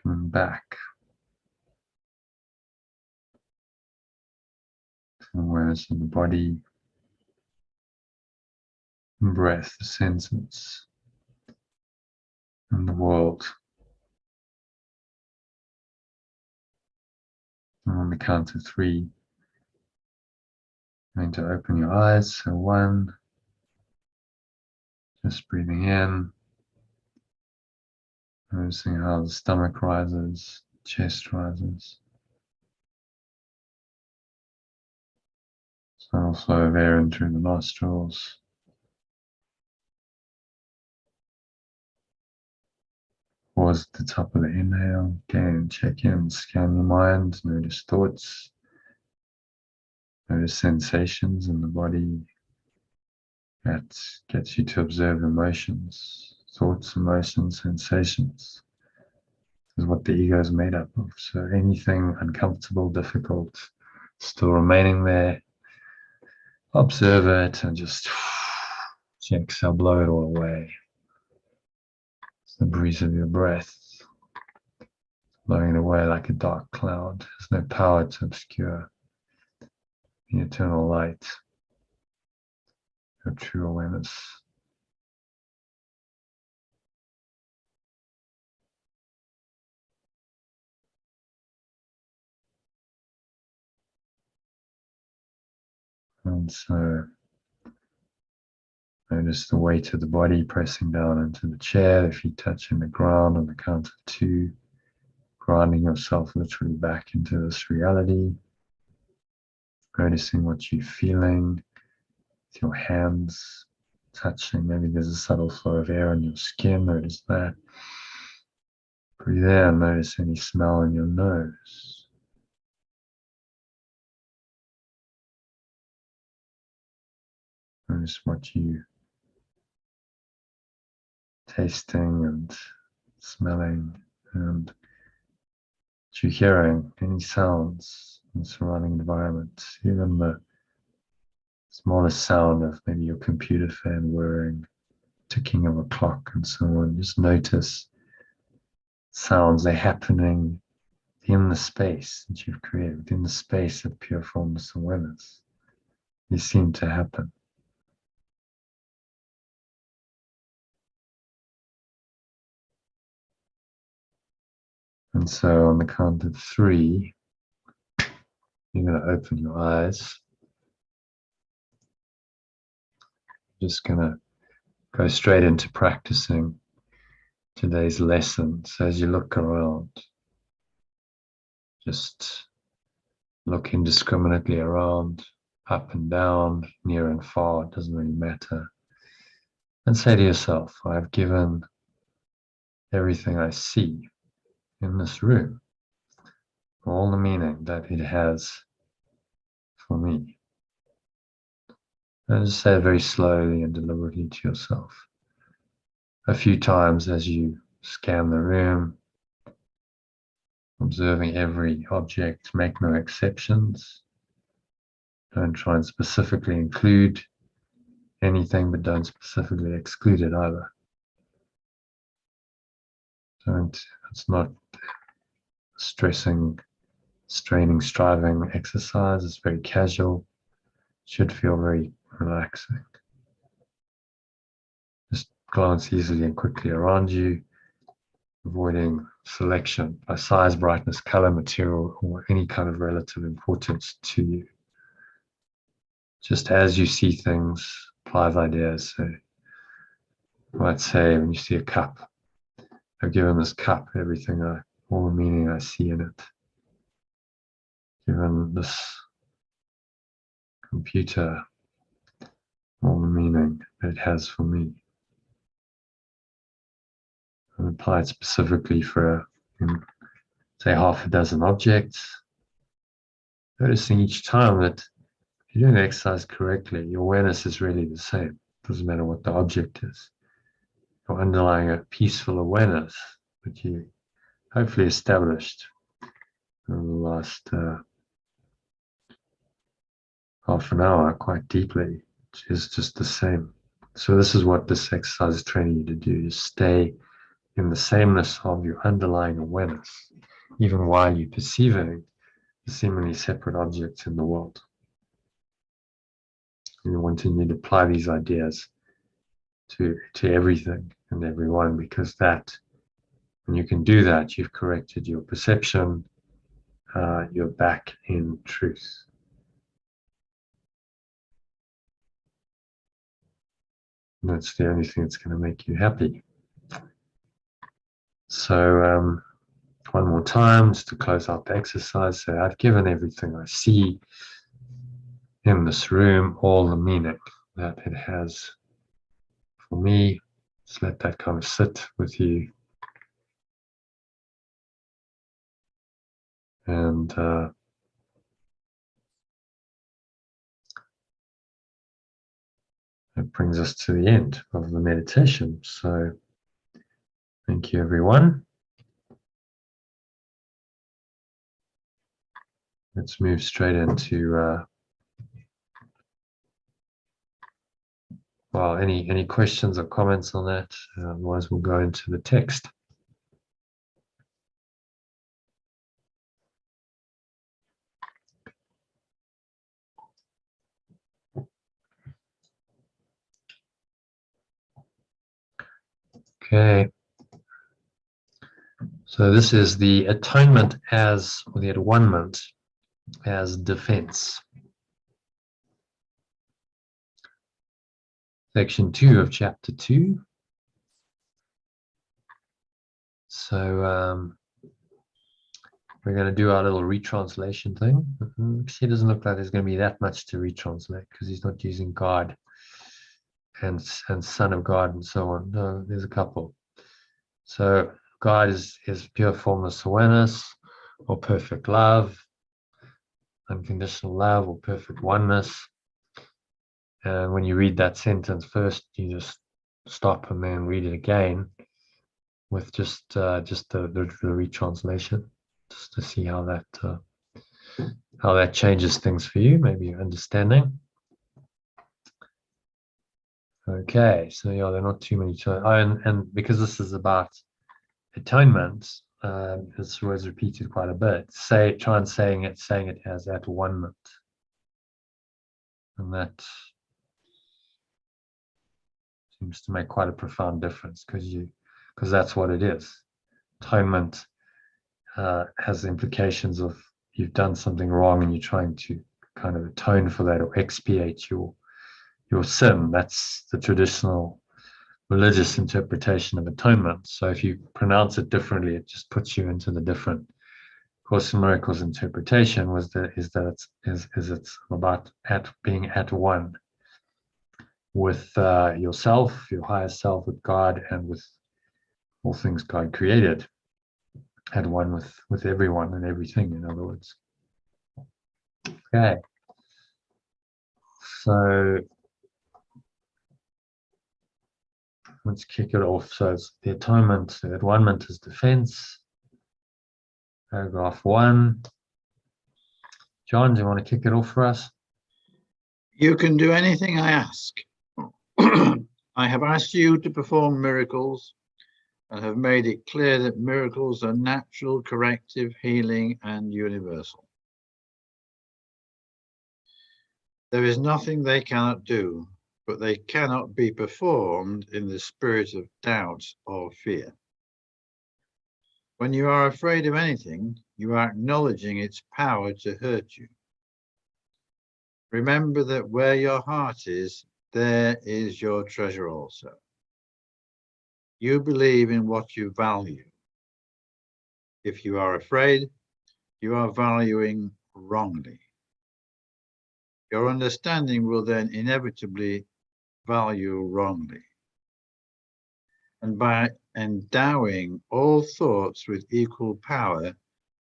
coming back to awareness of the body, and breath, the senses, and the world. And on the count of 3, you're going to open your eyes. So 1, just breathing in, noticing how the stomach rises, chest rises. So also of air in through the nostrils. Pause at the top of the inhale. Again, check in, scan your mind, notice thoughts, notice sensations in the body. That gets you to observe emotions, thoughts, emotions, sensations. This is what the ego is made up of. So anything uncomfortable, difficult, still remaining there, observe it and just exhale, blow it all away. It's the breeze of your breath, blowing it away like a dark cloud. There's no power to obscure the eternal light, your true awareness. And so notice the weight of the body pressing down into the chair, the feet touching the ground on the count of 2, grounding yourself literally back into this reality, noticing what you're feeling with your hands touching. Maybe there's a subtle flow of air on your skin, notice that. Breathe in, notice any smell in your nose. Notice what you tasting and smelling, and what you're hearing, any sounds in the surrounding environment, even the smallest sound of maybe your computer fan whirring, ticking of a clock and so on. Just notice sounds, they're happening in the space that you've created, within the space of pure formless awareness. They seem to happen. And so on the count of 3, you're going to open your eyes. Just going to go straight into practicing today's lesson. So as you look around, just look indiscriminately around, up and down, near and far, it doesn't really matter. And say to yourself, I've given everything I see in this room all the meaning that it has for me. And just say it very slowly and deliberately to yourself. A few times as you scan the room, observing every object, make no exceptions. Don't try and specifically include anything, but don't specifically exclude it either. It's not stressing, straining, striving exercise. It's very casual. It should feel very relaxing. Just glance easily and quickly around you, avoiding selection by size, brightness, color, material, or any kind of relative importance to you. Just as you see things, apply the ideas. So you might say when you see a cup, I've given this cup everything, all the meaning I see in it. Given this computer, all the meaning that it has for me. And apply it specifically for, say, half a dozen objects. Noticing each time that if you're doing the exercise correctly, your awareness is really the same. It doesn't matter what the object is. You're underlying a peaceful awareness that you hopefully established over the last half an hour quite deeply, which is just the same. So this is what this exercise is training you to do, is stay in the sameness of your underlying awareness, even while you're perceiving the seemingly separate objects in the world. And you're wanting you to apply these ideas to everything and everyone, because that, when you can do that, you've corrected your perception, you're back in truth. And that's the only thing that's going to make you happy. So one more time, just to close out the exercise. So I've given everything I see in this room all the meaning that it has for me. Just let that kind of sit with you. And that brings us to the end of the meditation. So thank you, everyone. Let's move straight into well, any questions or comments on that? Otherwise, we'll go into the text. Okay. So this is the atonement as, or the atonement as defense. Section 2 of chapter 2. So we're going to do our little retranslation thing. Actually, it doesn't look like there's going to be that much to retranslate because he's not using God and Son of God and so on. No, there's a couple. So God is pure formless awareness, or perfect love, unconditional love, or perfect oneness. And when you read that sentence first, you just stop and then read it again with just the retranslation, just to see how that changes things for you, maybe your understanding. Okay, so yeah, there are not too many. And because this is about atonement, this word's repeated quite a bit. Try and saying it as atonement, and that seems to make quite a profound difference because that's what it is. Atonement has implications of you've done something wrong and you're trying to kind of atone for that or expiate your sin. That's the traditional religious interpretation of atonement. So if you pronounce it differently, it just puts you into the different. Course in Miracles interpretation is that it's about being at one with yourself, your higher self, with God, and with all things God created. At one with everyone and everything, in other words. Okay. So let's kick it off. So it's the atonement. The atonement is defense. Paragraph 1. John, do you want to kick it off for us? You can do anything I ask. I have asked you to perform miracles and have made it clear that miracles are natural, corrective, healing, and universal. There is nothing they cannot do, but they cannot be performed in the spirit of doubt or fear. When you are afraid of anything, you are acknowledging its power to hurt you. Remember that where your heart is, there is your treasure also. You believe in what you value. If you are afraid, you are valuing wrongly. Your understanding will then inevitably value wrongly. And by endowing all thoughts with equal power,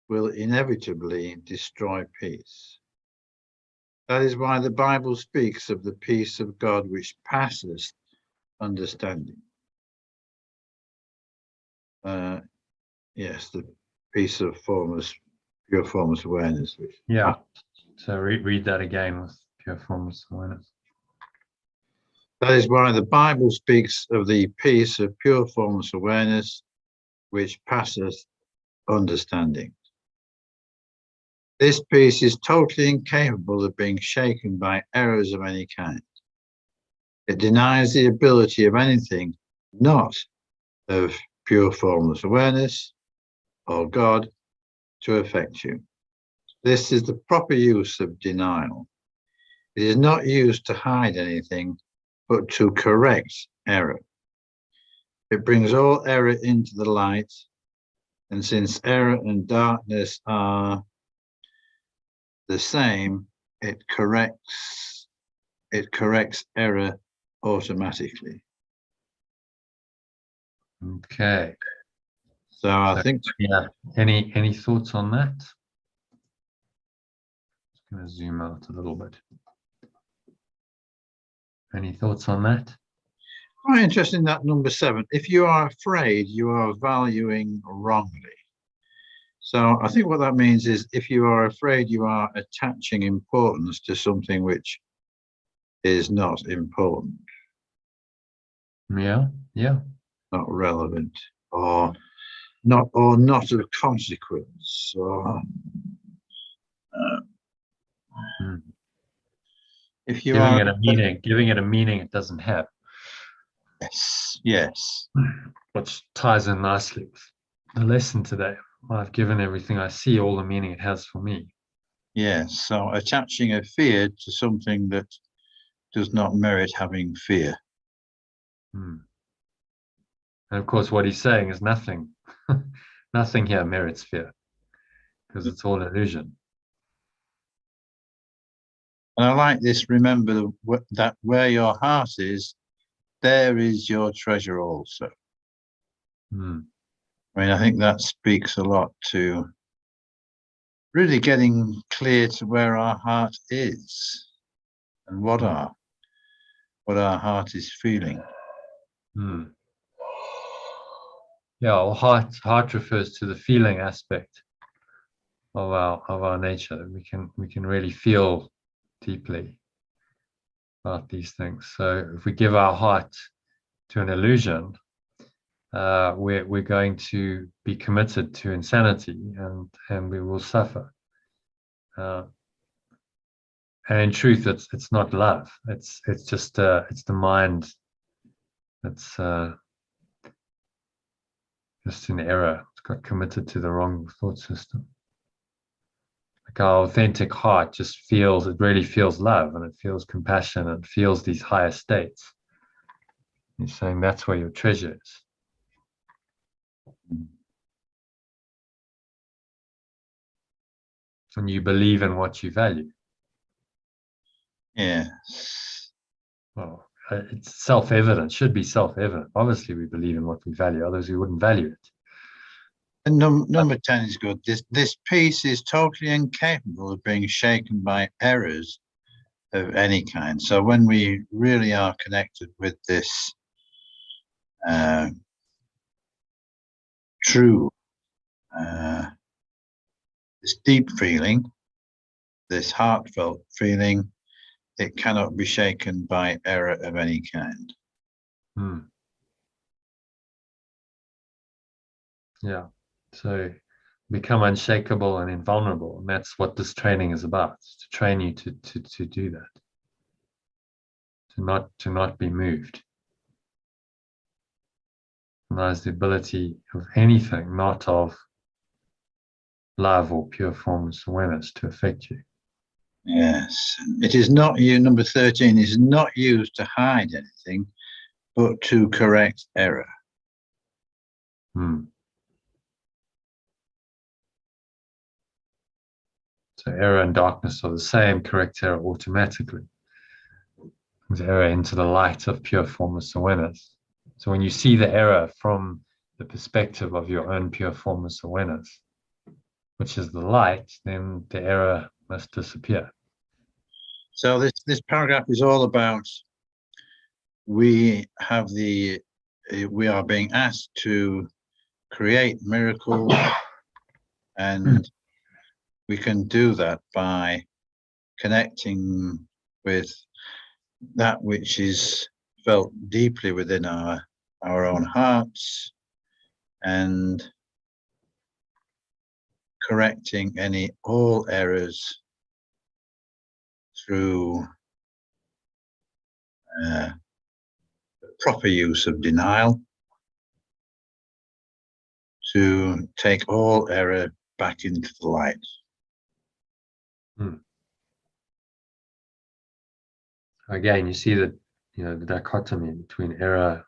will inevitably destroy peace. That is why the Bible speaks of the peace of God which passes understanding. Yes, the peace of pure formless awareness. Yeah. So read that again with pure formless awareness. That is why the Bible speaks of the peace of pure formless awareness, which passeth understanding. This peace is totally incapable of being shaken by errors of any kind. It denies the ability of anything not of pure formless awareness or God to affect you. This is the proper use of denial. It is not used to hide anything, but to correct error. It brings all error into the light, and since error and darkness are the same, it corrects error automatically. Okay. So I think, yeah. Any thoughts on that? Just going to zoom out a little bit. Any thoughts on that? quite interesting that number 7. If you are afraid, you are valuing wrongly. So I think what that means is if you are afraid, you are attaching importance to something which is not important, Yeah. not relevant, or not of consequence. Or, if you Giving are it a meaning it doesn't have. yes, Which ties in nicely with the lesson today. I've given everything I see all the meaning it has for me. yes. So attaching a fear to something that does not merit having fear. And of course, what he's saying is nothing. Nothing here merits fear because it's all illusion. And I like this. Remember that where your heart is, there is your treasure also. I mean, I think that speaks a lot to really getting clear to where our heart is and what our heart is feeling. Yeah, well, heart refers to the feeling aspect of our nature. We can really feel deeply about these things. So if we give our heart to an illusion, we're going to be committed to insanity, and we will suffer. And in truth, it's not love. It's just it's the mind that's just in error. It's got committed to the wrong thought system. Like our authentic heart just feels, it really feels love, and it feels compassion, and it feels these higher states. He's saying that's where your treasure is. And you believe in what you value. Yes. Well, it's self-evident, should be self-evident. Obviously, we believe in what we value, otherwise we wouldn't value it. And number 10 is good. This peace is totally incapable of being shaken by errors of any kind. So when we really are connected with this true, this deep feeling, this heartfelt feeling, it cannot be shaken by error of any kind. Yeah. So become unshakable and invulnerable. And that's what this training is about, to train you to do that. To not be moved. And there's the ability of anything, not of love or pure formless awareness, to affect you. Yes. It is not you, number 13, is not used to hide anything, but to correct error. So error and darkness are the same, correct error automatically. Brings error into the light of pure formless awareness. So when you see the error from the perspective of your own pure formless awareness, which is the light, then the error must disappear. So this paragraph is all about we are being asked to create miracles, and we can do that by connecting with that which is felt deeply within our own hearts, and correcting all errors through the proper use of denial, to take all error back into the light. Again, you see that, the dichotomy between error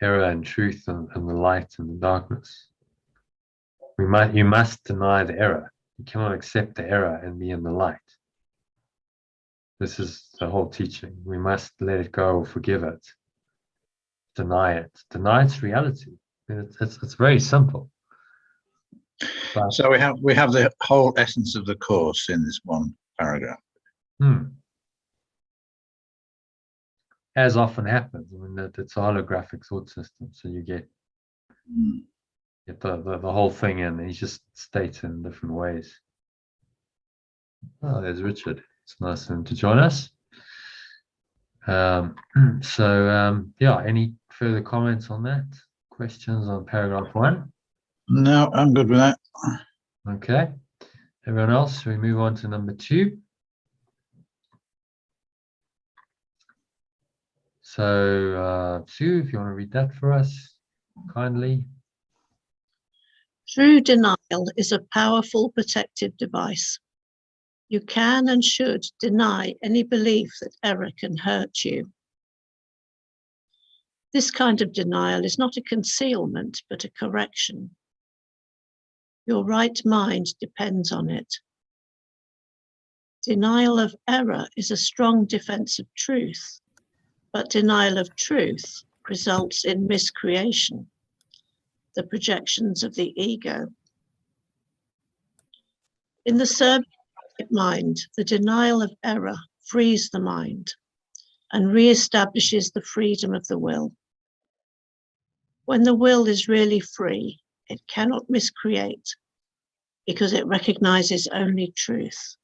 and truth, and the light and the darkness. You must deny the error. You cannot accept the error and be in the light. This is the whole teaching. We must let it go, forgive it, deny it. Deny its reality. It's very simple. But, so we have the whole essence of the course in this one paragraph. As often happens, it's a holographic thought system, so you get the whole thing in, and he just states in different ways. Oh, there's Richard. It's nice of him to join us. Yeah, any further comments on that? Questions on paragraph 1? No, I'm good with that. Okay. Everyone else, we move on to number 2. So, Sue, if you want to read that for us, kindly. True denial is a powerful protective device. You can and should deny any belief that error can hurt you. This kind of denial is not a concealment, but a correction. Your right mind depends on it. Denial of error is a strong defense of truth, but denial of truth results in miscreation, the projections of the ego. In the service of mind, the denial of error frees the mind and re-establishes the freedom of the will. When the will is really free, it cannot miscreate because it recognizes only truth.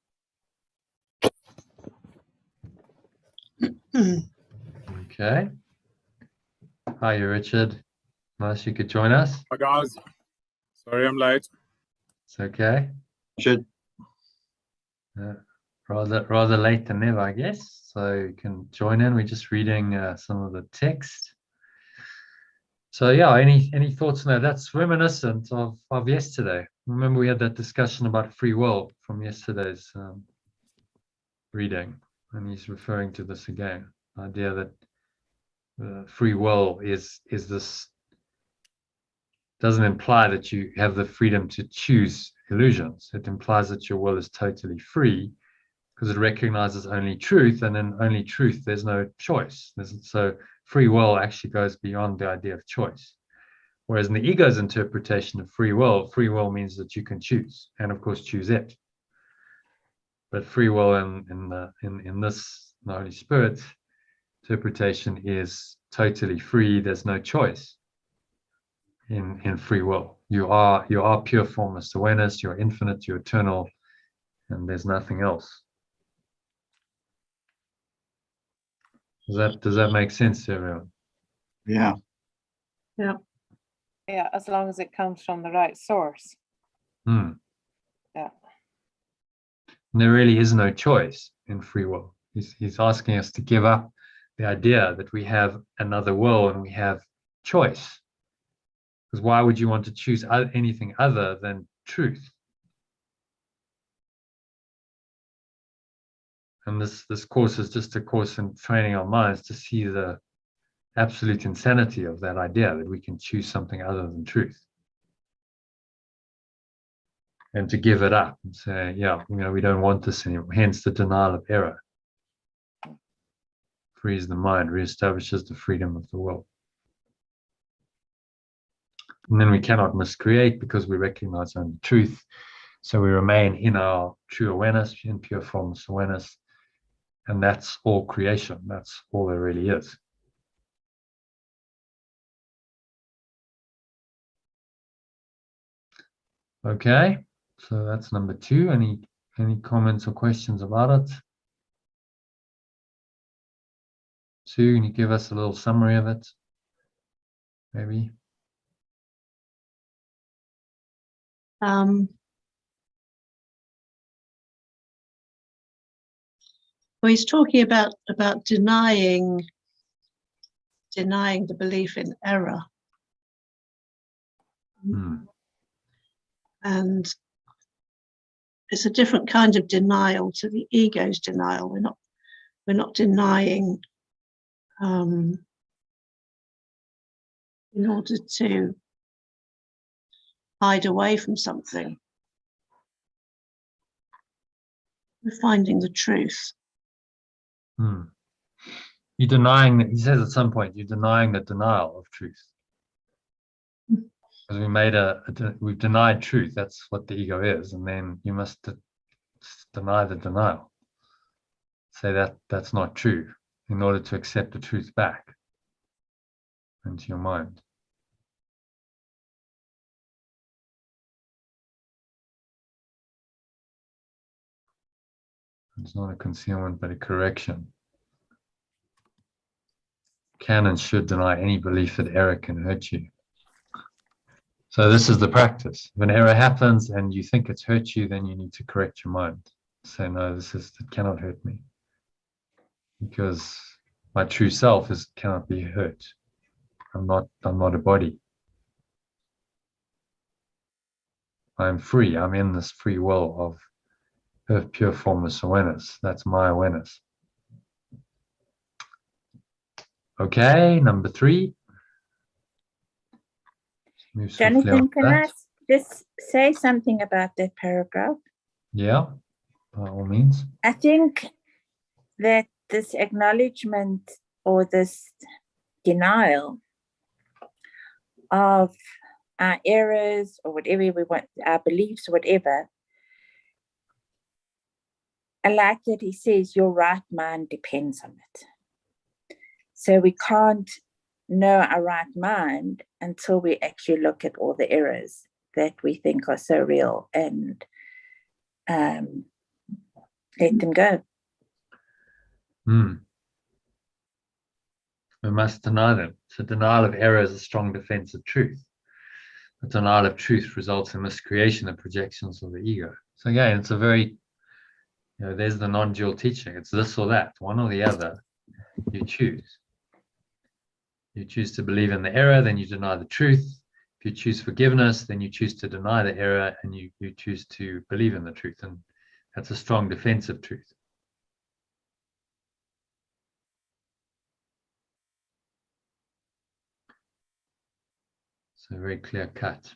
Okay. Hi, Richard. Nice you could join us. Hi guys. Sorry I'm late. It's okay. Should Rather late than never, I guess. So you can join in. We're just reading some of the text. So yeah, any thoughts on that? That's reminiscent of yesterday. Remember we had that discussion about free will from yesterday's reading, and he's referring to this again. The idea that free will is this doesn't imply that you have the freedom to choose illusions. It implies that your will is totally free because it recognizes only truth, and in only truth there's no choice. So free will actually goes beyond the idea of choice. Whereas in the ego's interpretation of free will means that you can choose, and of course choose it. But free will in this the Holy Spirit interpretation is totally free. There's no choice in free will. You are pure formless awareness. You're infinite. You're eternal, and there's nothing else. Does that make sense to everyone? yeah. Yeah, as long as it comes from the right source. Yeah. And there really is no choice in free will. He's asking us to give up the idea that we have another will and we have choice. Because why would you want to choose anything other than truth? And this course is just a course in training our minds to see the absolute insanity of that idea that we can choose something other than truth. And to give it up and say, yeah, we don't want this anymore. Hence the denial of error. Frees the mind, reestablishes the freedom of the will. And then we cannot miscreate because we recognize only truth. So we remain in our true awareness, in pure formless awareness. And that's all creation. That's all there really is. Okay, so that's number 2. Any comments or questions about it? Sue, can you give us a little summary of it? Maybe. Well, he's talking about denying the belief in error. And it's a different kind of denial to the ego's denial. We're not denying in order to hide away from something. We're finding the truth. You're denying that, he says at some point, you're denying the denial of truth. Because we've denied truth, that's what the ego is, and then you must deny the denial. Say that that's not true in order to accept the truth back into your mind. It's not a concealment, but a correction. Can and should deny any belief that error can hurt you. So this is the practice. If an error happens and you think it's hurt you, then you need to correct your mind. Say, no, it cannot hurt me. Because my true self cannot be hurt. I'm not a body. I'm free. I'm in this free will of pure formless awareness. That's my awareness. Okay, number 3. Jonathan, can I just say something about that paragraph? Yeah, by all means. I think that this acknowledgement or this denial of our errors or whatever we want, our beliefs or whatever, I like that he says your right mind depends on it. So we can't know our right mind until we actually look at all the errors that we think are so real and let them go. We must deny them. So denial of error is a strong defense of truth. The denial of truth results in miscreation and projections of the ego. So again, it's a very, there's the non-dual teaching. It's this or that, one or the other. You choose. You choose to believe in the error, then you deny the truth. If you choose forgiveness, then you choose to deny the error and you choose to believe in the truth. And that's a strong defense of truth. So very clear cut.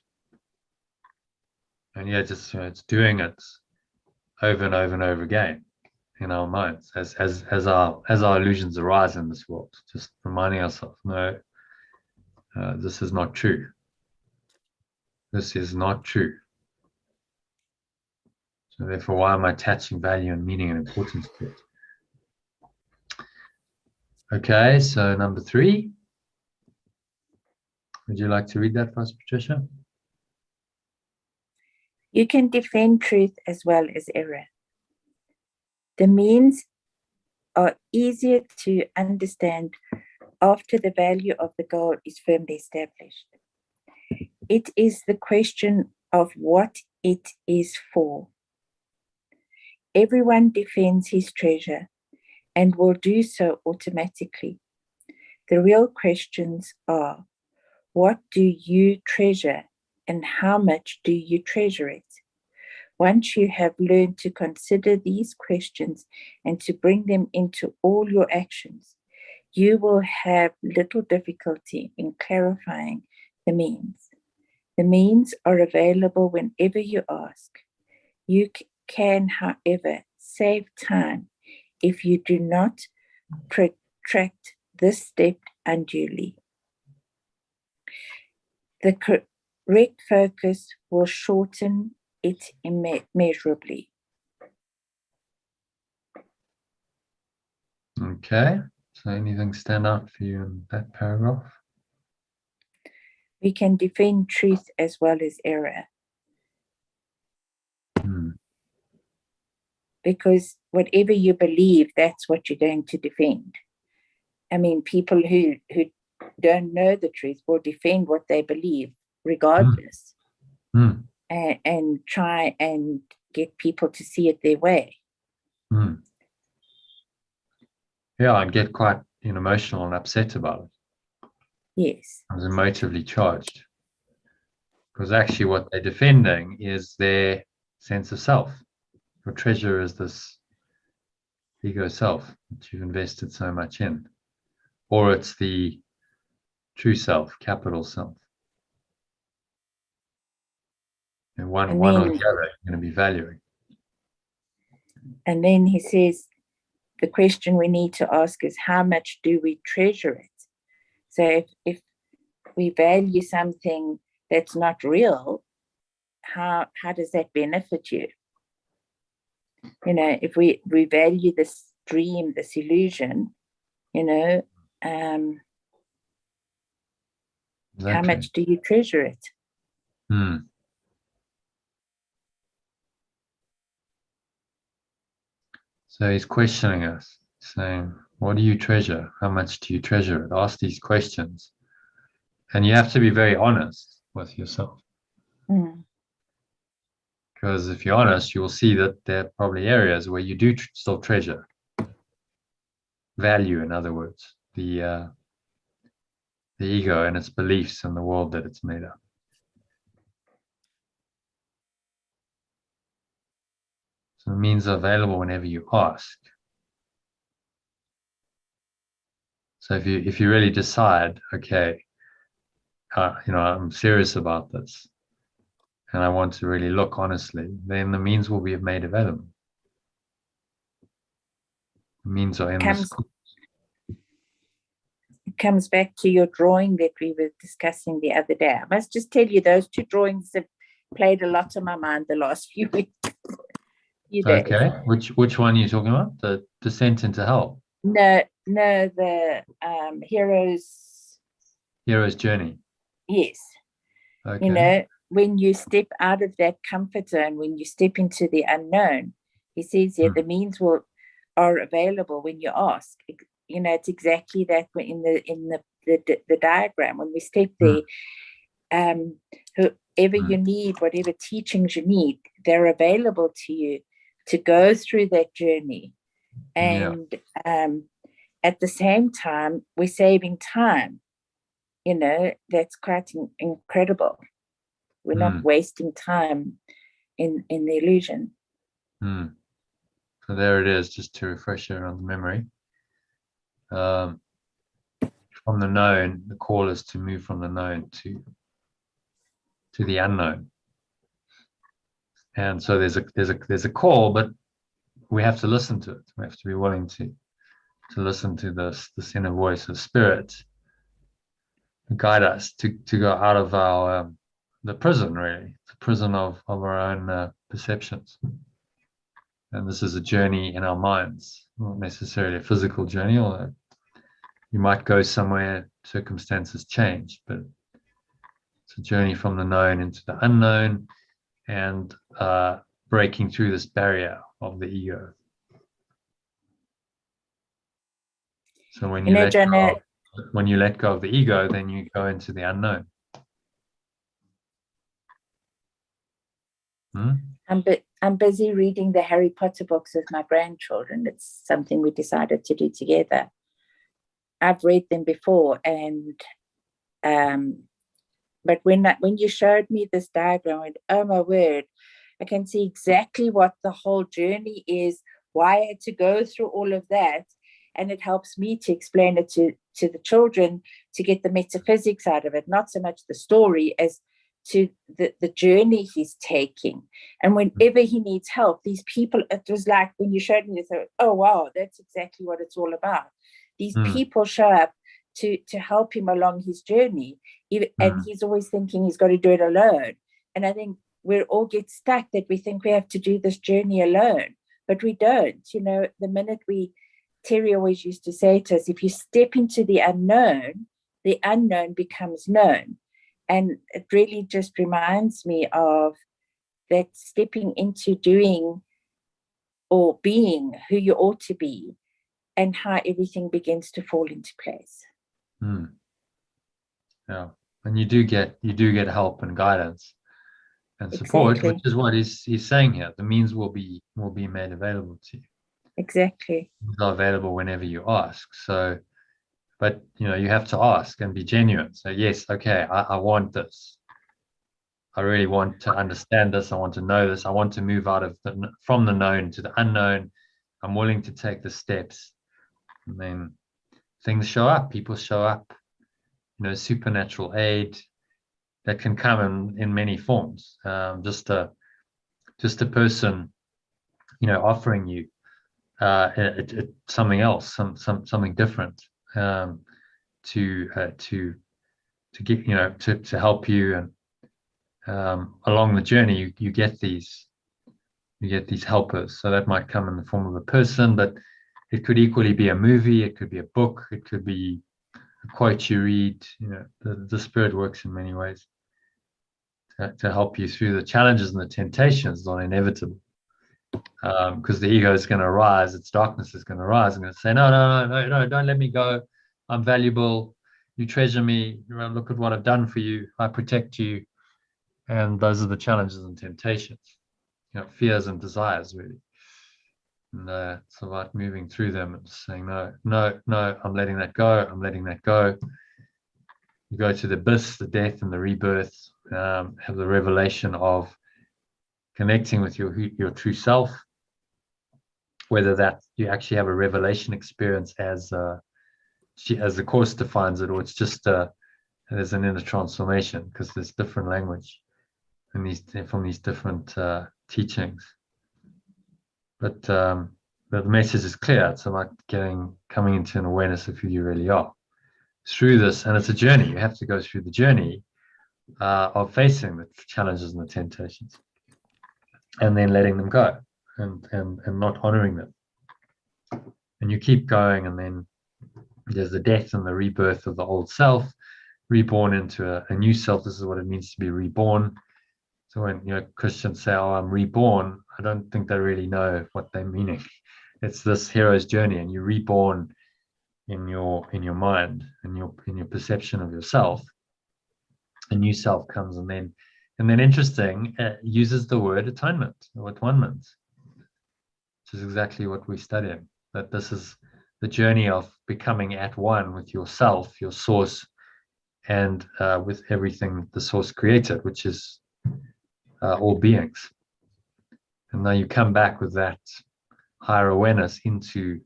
And yeah, just it's doing it over and over and over again in our minds as our illusions arise in this world. Just reminding ourselves, no, this is not true. This is not true. So therefore, why am I attaching value and meaning and importance to it? Okay, so number 3. Would you like to read that for us, Patricia? You can defend truth as well as error. The means are easier to understand after the value of the goal is firmly established. It is the question of what it is for. Everyone defends his treasure and will do so automatically. The real questions are, what do you treasure and how much do you treasure it? Once you have learned to consider these questions and to bring them into all your actions, you will have little difficulty in clarifying the means. The means are available whenever you ask. You can, however, save time if you do not protract this step unduly. The correct focus will shorten it immeasurably. Okay, so anything stand out for you in that paragraph? We can defend truth as well as error. Because whatever you believe, that's what you're going to defend. I mean, people who don't know the truth will defend what they believe regardless, and try and get people to see it their way. Yeah, and get quite emotional and upset about it. Yes. It's emotively charged. Because actually what they're defending is their sense of self. Your treasure is this ego self that you've invested so much in. Or it's the true self, capital self. And one or the other you're going to be valuing. And then he says, the question we need to ask is, how much do we treasure it? So if we value something that's not real, how does that benefit you? If we value this dream, this illusion, Exactly. How much do you treasure it? So he's questioning us, saying, what do you treasure? How much do you treasure it? Ask these questions. And you have to be very honest with yourself. Because if you're honest, you will see that there are probably areas where you do still treasure. Value, in other words, the ego and its beliefs and the world that it's made up. So it means available whenever you ask. So if you really decide, okay, I'm serious about this, and I want to really look honestly, then the means will be made available. The means are in the school. It comes back to your drawing that we were discussing the other day. I must just tell you, those two drawings have played a lot on my mind the last few weeks. Okay, which one are you talking about? The descent into hell? No, the hero's journey. Yes. Okay. When you step out of that comfort zone, when you step into the unknown, he says here the means are available when you ask. It's exactly that in the diagram. When we step there, whoever you need, whatever teachings you need, they're available to you to go through that journey. And at the same time, we're saving time. That's quite incredible. We're not wasting time in the illusion. So there it is, just to refresh you on the memory. From the known, the call is to move from the known to the unknown. And so there's a call, but we have to listen to it. We have to be willing to listen to this inner voice of spirit to guide us to go out of our the prison, really, the prison of our own perceptions. And this is a journey in our minds, not necessarily a physical journey, although you might go somewhere, circumstances change, but it's a journey from the known into the unknown and breaking through this barrier of the ego. So when you let go of the ego, then you go into the unknown. I'm busy reading the Harry Potter books with my grandchildren. It's something we decided to do together. I've read them before, and but when you showed me this diagram, I went, oh my word, I can see exactly what the whole journey is, why I had to go through all of that. And it helps me to explain it to the children, to get the metaphysics out of it, not so much the story as to the journey he's taking. And whenever he needs help, these people, it was like when you showed me this, oh wow, that's exactly what it's all about. These people show up to help him along his journey. And he's always thinking he's got to do it alone. And I think we all get stuck that we think we have to do this journey alone, but we don't. The minute Terry always used to say to us, if you step into the unknown becomes known. And it really just reminds me of that stepping into doing or being who you ought to be and how everything begins to fall into place. Yeah, and you do get help and guidance and support, Exactly. which is what he's saying here. The means will be made available to you. Exactly. It's not available whenever you ask. So, but you have to ask and be genuine. So yes, okay, I want this. I really want to understand this. I want to know this. I want to move out of from the known to the unknown. I'm willing to take the steps. And then things show up. People show up. Supernatural aid that can come in many forms. Just a person, offering you something else, something different, to get to help you, and along the journey you get these helpers. So that might come in the form of a person, but it could equally be a movie, it could be a book, it could be a quote you read. The Spirit works in many ways to help you through the challenges and the temptations that are inevitable, because the ego is going to rise, its darkness is going to rise and going to say, no, don't let me go. I'm valuable. You treasure me. Look at what I've done for you. I protect you. And those are the challenges and temptations, fears and desires, really. And it's about moving through them and saying, no, I'm letting that go. I'm letting that go. You go to the abyss, the death and the rebirth, have the revelation of connecting with your true self, whether that you actually have a revelation experience as the Course defines it, or it's just there's an inner transformation, because there's different language from these different teachings. But the message is clear. It's about coming into an awareness of who you really are through this, and it's a journey. You have to go through the journey of facing the challenges and the temptations, and then letting them go, and not honoring them. And you keep going, and then there's the death and the rebirth of the old self, reborn into a new self. This is what it means to be reborn. So when Christians say, "Oh, I'm reborn," I don't think they really know what they're meaning. It's this hero's journey, and you're reborn in your mind and in your perception of yourself. A new self comes, and then interesting, uses the word atonement or atonement, which is exactly what we're studying. That this is the journey of becoming at one with yourself, your source, and with everything the source created, which is all beings. And now you come back with that higher awareness into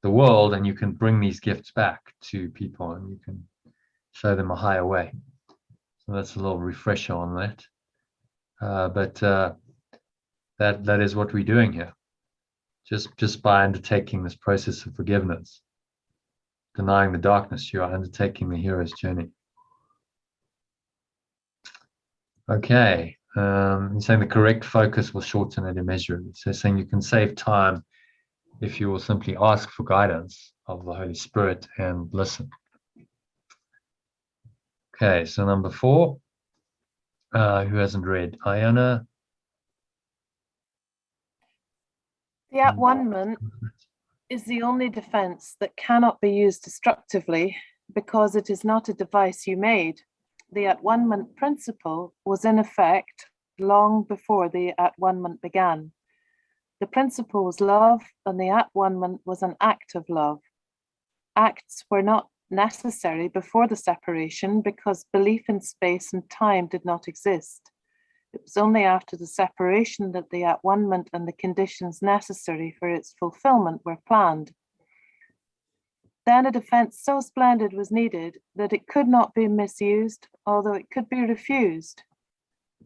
the world, and you can bring these gifts back to people, and you can show them a higher way. So that's a little refresher on that. But that is what we're doing here. Just by undertaking this process of forgiveness, denying the darkness, you are undertaking the hero's journey. Okay. He's saying the correct focus will shorten it immeasurably. So saying you can save time if you will simply ask for guidance of the Holy Spirit and listen. Okay, so number 4, who hasn't read? Ayana? The at-one-ment is the only defense that cannot be used destructively because it is not a device you made. The at-one-ment principle was in effect long before the at-one-ment began. The principle was love, and the at-one-ment was an act of love. Acts were not necessary before the separation because belief in space and time did not exist. It was only after the separation that the at-one-ment and the conditions necessary for its fulfillment were planned. Then a defense so splendid was needed that it could not be misused, although it could be refused.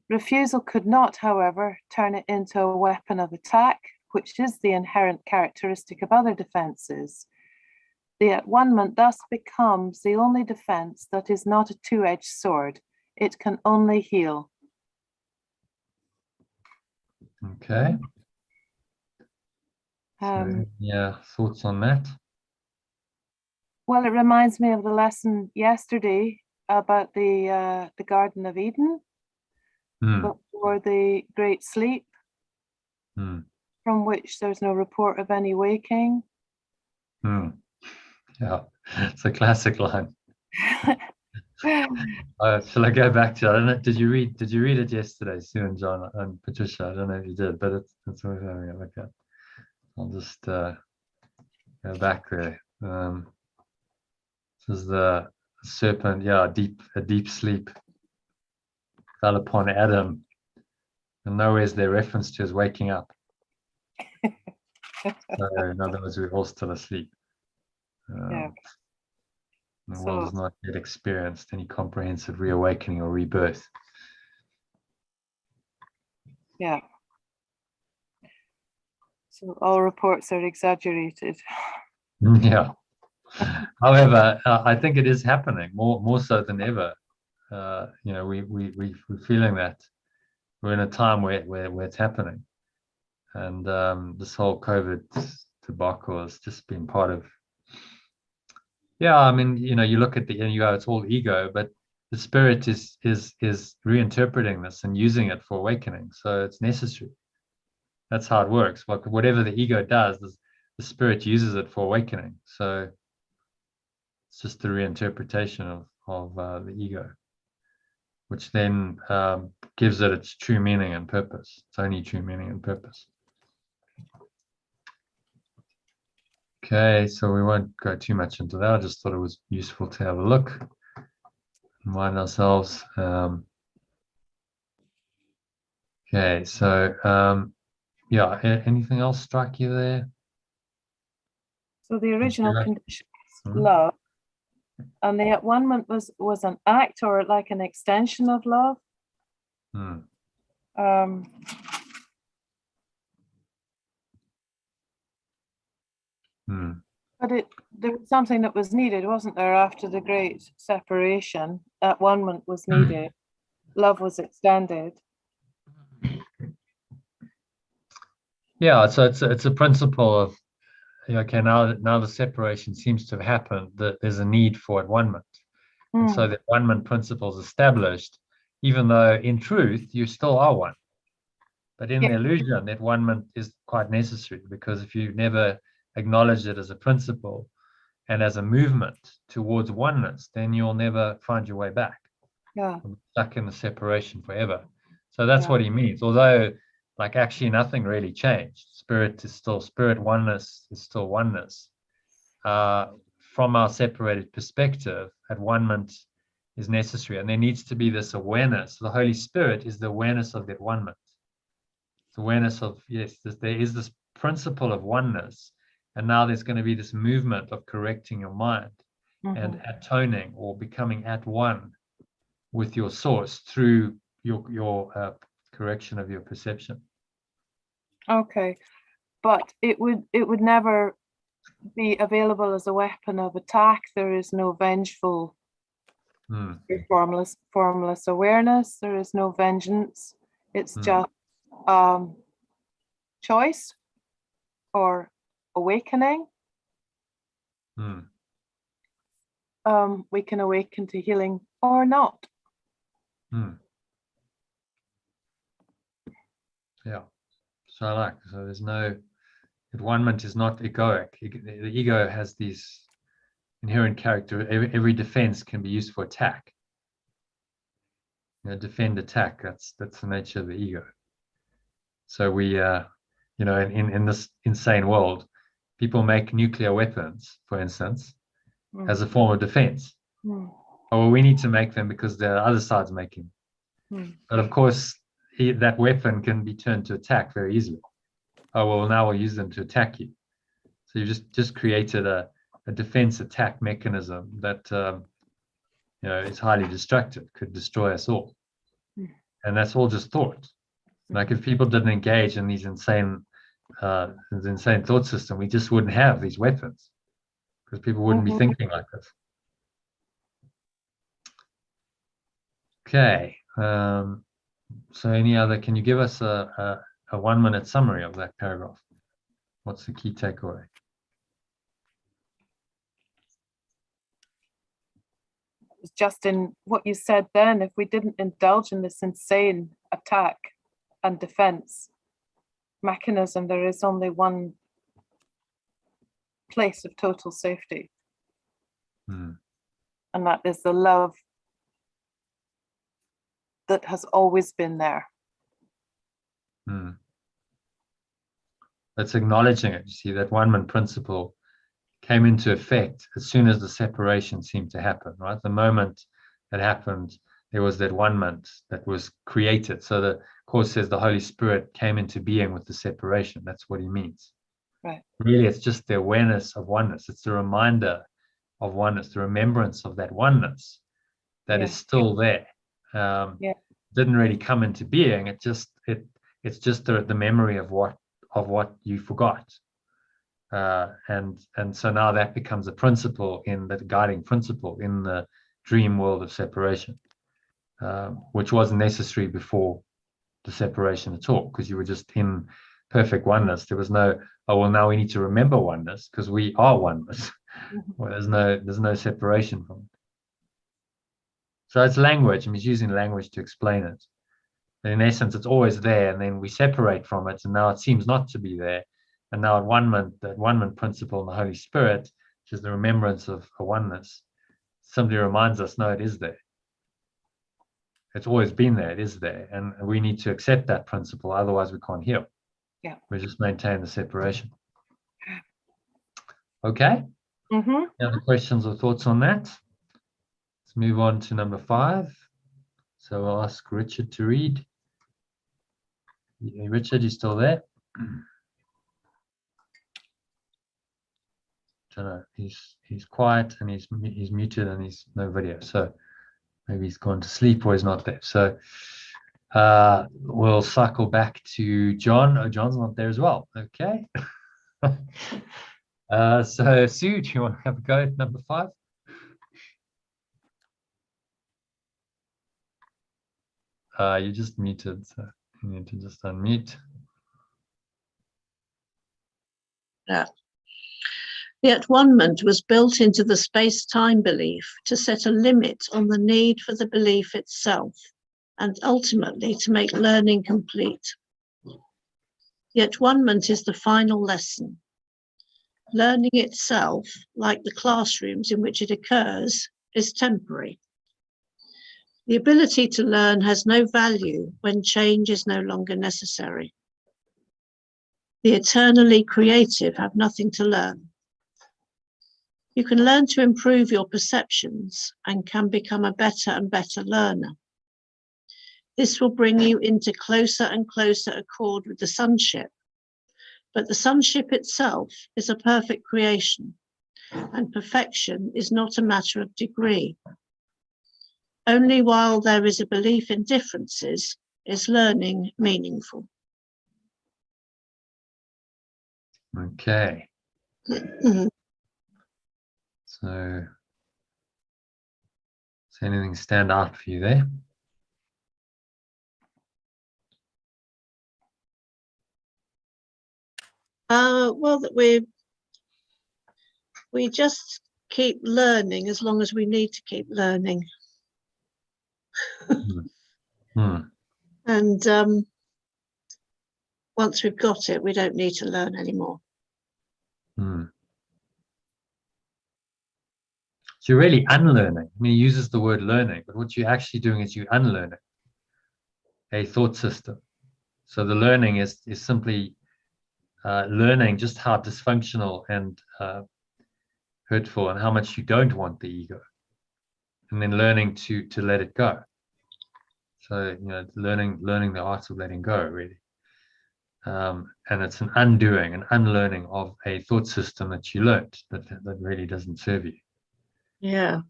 Refusal could not, however, turn it into a weapon of attack, which is the inherent characteristic of other defenses. The at-one-ment thus becomes the only defense that is not a two-edged sword. It can only heal. Okay. So, thoughts on that? Well, it reminds me of the lesson yesterday about the Garden of Eden, before the Great Sleep, from which there's no report of any waking. Yeah, it's a classic line. Shall I go back to it? I don't know. Did you read it yesterday, Sue and John and Patricia? I don't know if you did, but it's worth having a look at. I'll just go back there. This is the serpent, yeah, a deep sleep fell upon Adam, and nowhere's their reference to his waking up. So in other words, we're all still asleep. Yeah. The So- world has not yet experienced any comprehensive reawakening or rebirth. Yeah. So all reports are exaggerated. Yeah. However, I think it is happening more so than ever. We're feeling that we're in a time where it's happening, and this whole COVID debacle has just been part of. Yeah, I mean, you look at and you go, it's all ego, but the spirit is reinterpreting this and using it for awakening. So it's necessary. That's how it works. Whatever the ego does, the spirit uses it for awakening. So it's just the reinterpretation of the ego, which then gives it its true meaning and purpose. Its only true meaning and purpose. Okay, so we won't go too much into that. I just thought it was useful to have a look, remind ourselves. Okay, so yeah, anything else strike you there? So the original Yeah. condition is Mhm. love, and the Atonement was an act or like an extension of love. Hmm. But there was something that was needed, wasn't there, after the great separation? Atonement was needed. Love was extended. Yeah, so it's a principle of, okay, now the separation seems to have happened, that there's a need for Atonement. And so the Atonement principle is established, even though in truth you still are one. But in the illusion, that Atonement is quite necessary, because if you never acknowledge it as a principle and as a movement towards oneness, then you'll never find your way back. Yeah. You'll be stuck in the separation forever. So that's Yeah. what he means. Although, like, actually nothing really changed. Spirit oneness is still oneness. From our separated perspective, Atonement is necessary, and there needs to be this awareness. The Holy Spirit is the awareness of that Atonement. It's awareness of, yes, there is this principle of oneness, and now there's going to be this movement of correcting your mind and atoning, or becoming at one with your source through your correction of your perception. Okay, but it would never be available as a weapon of attack. There is no vengeful, formless awareness. There is no vengeance. It's just choice or awakening. We can awaken to healing or not. Yeah. So there's no, Atonement is not egoic. The ego has these inherent character. Every defense can be used for attack. Defend, attack. That's the nature of the ego. So we, in this insane world, people make nuclear weapons, for instance, as a form of defense. Oh, well, we need to make them because the other side's making them. But of course, that weapon can be turned to attack very easily. Oh, well, now we'll use them to attack you. So you just created a defense attack mechanism that is highly destructive, could destroy us all. And that's all just thought. Like, if people didn't engage in these insane thought system, we just wouldn't have these weapons, because people wouldn't be thinking like this. Okay. So can you give us a 1 minute summary of that paragraph? What's the key takeaway? Just in what you said then, if we didn't indulge in this insane attack and defense mechanism, there is only one place of total safety. Mm. And that is the love that has always been there. Mm. That's acknowledging it. You see, that one-man principle came into effect as soon as the separation seemed to happen, right? The moment that happened, there was that one-man that was created. So the Course says the Holy Spirit came into being with the separation. That's what he means. Right. Really, it's just the awareness of oneness. It's the reminder of oneness, the remembrance of that oneness that is still there. Didn't really come into being. It's just the memory of what you forgot. And so now that becomes a principle, in the guiding principle in the dream world of separation, which wasn't necessary before the separation at all, because you were just in perfect oneness. There was no, oh well, now we need to remember oneness because we are oneness. Well, there's no separation from it. So it's language. I mean, he's using language to explain it. And in essence, it's always there, and then we separate from it, and now it seems not to be there. And now that one-man principle in the Holy Spirit, which is the remembrance of a oneness, simply reminds us, no, it is there. It's always been there. It is there. And we need to accept that principle. Otherwise, we can't heal. Yeah. We just maintain the separation. Okay. Mm-hmm. Any other questions or thoughts on that? Let's move on to number 5. So I'll ask Richard to read. Richard, you still there? Don't know. He's quiet and he's muted and he's no video. So maybe he's gone to sleep or he's not there. So we'll cycle back to John. Oh, John's not there as well. Okay. So Sue, do you want to have a go at number 5? You just muted, so you need to just unmute. Yeah. The Atonement was built into the space-time belief to set a limit on the need for the belief itself, and ultimately to make learning complete. The Atonement is the final lesson. Learning itself, like the classrooms in which it occurs, is temporary. The ability to learn has no value when change is no longer necessary. The eternally creative have nothing to learn. You can learn to improve your perceptions and can become a better and better learner. This will bring you into closer and closer accord with the sonship. But the sonship itself is a perfect creation, and perfection is not a matter of degree. Only while there is a belief in differences is learning meaningful. Okay. So, does anything stand out for you there? Well, that we just keep learning as long as we need to keep learning. And once we've got it, we don't need to learn anymore. So you're really unlearning. I mean, he uses the word learning, but what you're actually doing is you're unlearning a thought system. So the learning is simply learning just how dysfunctional and hurtful and how much you don't want the ego, and then learning to let it go. So, you know, learning the art of letting go, really. And it's an undoing, an unlearning of a thought system that you learned that really doesn't serve you. Yeah.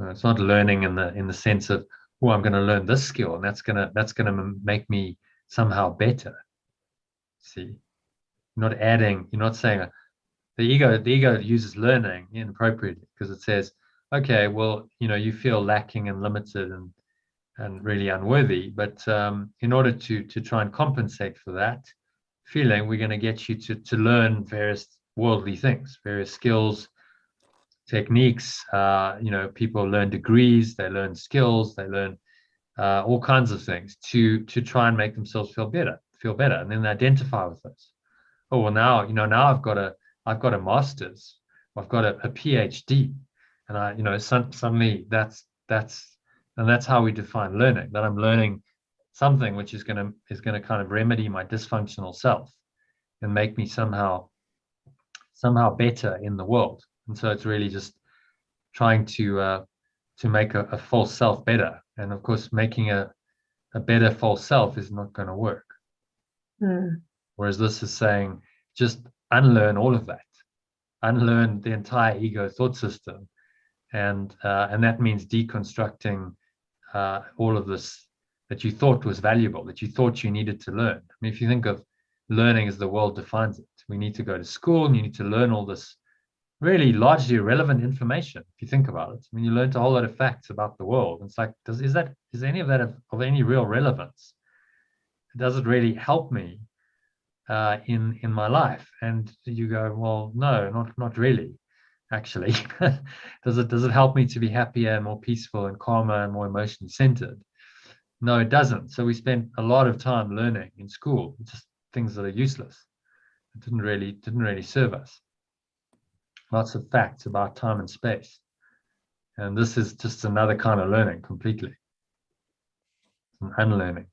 It's not learning in the sense of, oh, I'm going to learn this skill and that's gonna make me somehow better. See, you're not adding. You're not saying the ego uses learning inappropriately, because it says, okay, well, you know, you feel lacking and limited and really unworthy, but in order to try and compensate for that feeling, we're going to get you to learn various worldly things, various skills, techniques. You know, people learn degrees, they learn skills, they learn all kinds of things to try and make themselves feel better, and then they identify with those. Oh well, now, you know, now I've got a master's, I've got a PhD, and I, suddenly that's how we define learning. That I'm learning something which is going to kind of remedy my dysfunctional self and make me somehow better in the world. And so it's really just trying to make a false self better. And of course, making a better false self is not going to work. Whereas this is saying, just unlearn all of that, unlearn the entire ego thought system, and that means deconstructing all of this that you thought was valuable, that you thought you needed to learn. I mean, if you think of learning as the world defines it, we need to go to school and you need to learn all this really largely irrelevant information. If you think about it, I mean, you learned a whole lot of facts about the world. It's like, is any of that of any real relevance? Does it really help me in my life? And you go, well, no, not really. Actually, does it help me to be happier and more peaceful and calmer and more emotionally centered? No, it doesn't. So we spent a lot of time learning in school, just things that are useless. It didn't really serve us. Lots of facts about time and space. And this is just another kind of learning completely. An unlearning.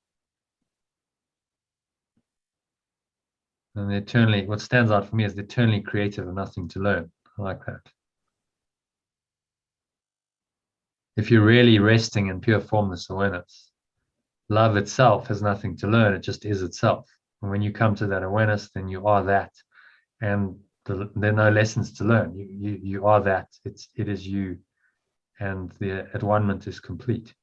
And what stands out for me is the eternally creative and nothing to learn. I like that. If you're really resting in pure formless awareness, love itself has nothing to learn. It just is itself. And when you come to that awareness, then you are that. And there are no lessons to learn. You are that. It is you. And the at-one-ment is complete.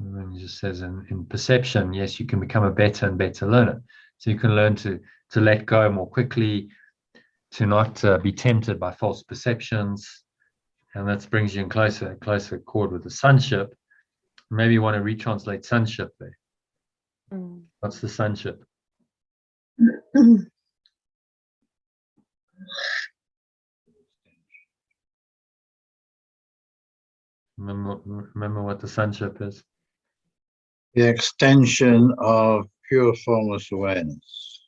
And then he just says in perception, yes, you can become a better and better learner. So you can learn to let go more quickly, to not be tempted by false perceptions. And that brings you in closer accord with the sonship. Maybe you want to retranslate sonship there. What's the sonship? Remember what the sonship is? The extension of pure formless awareness.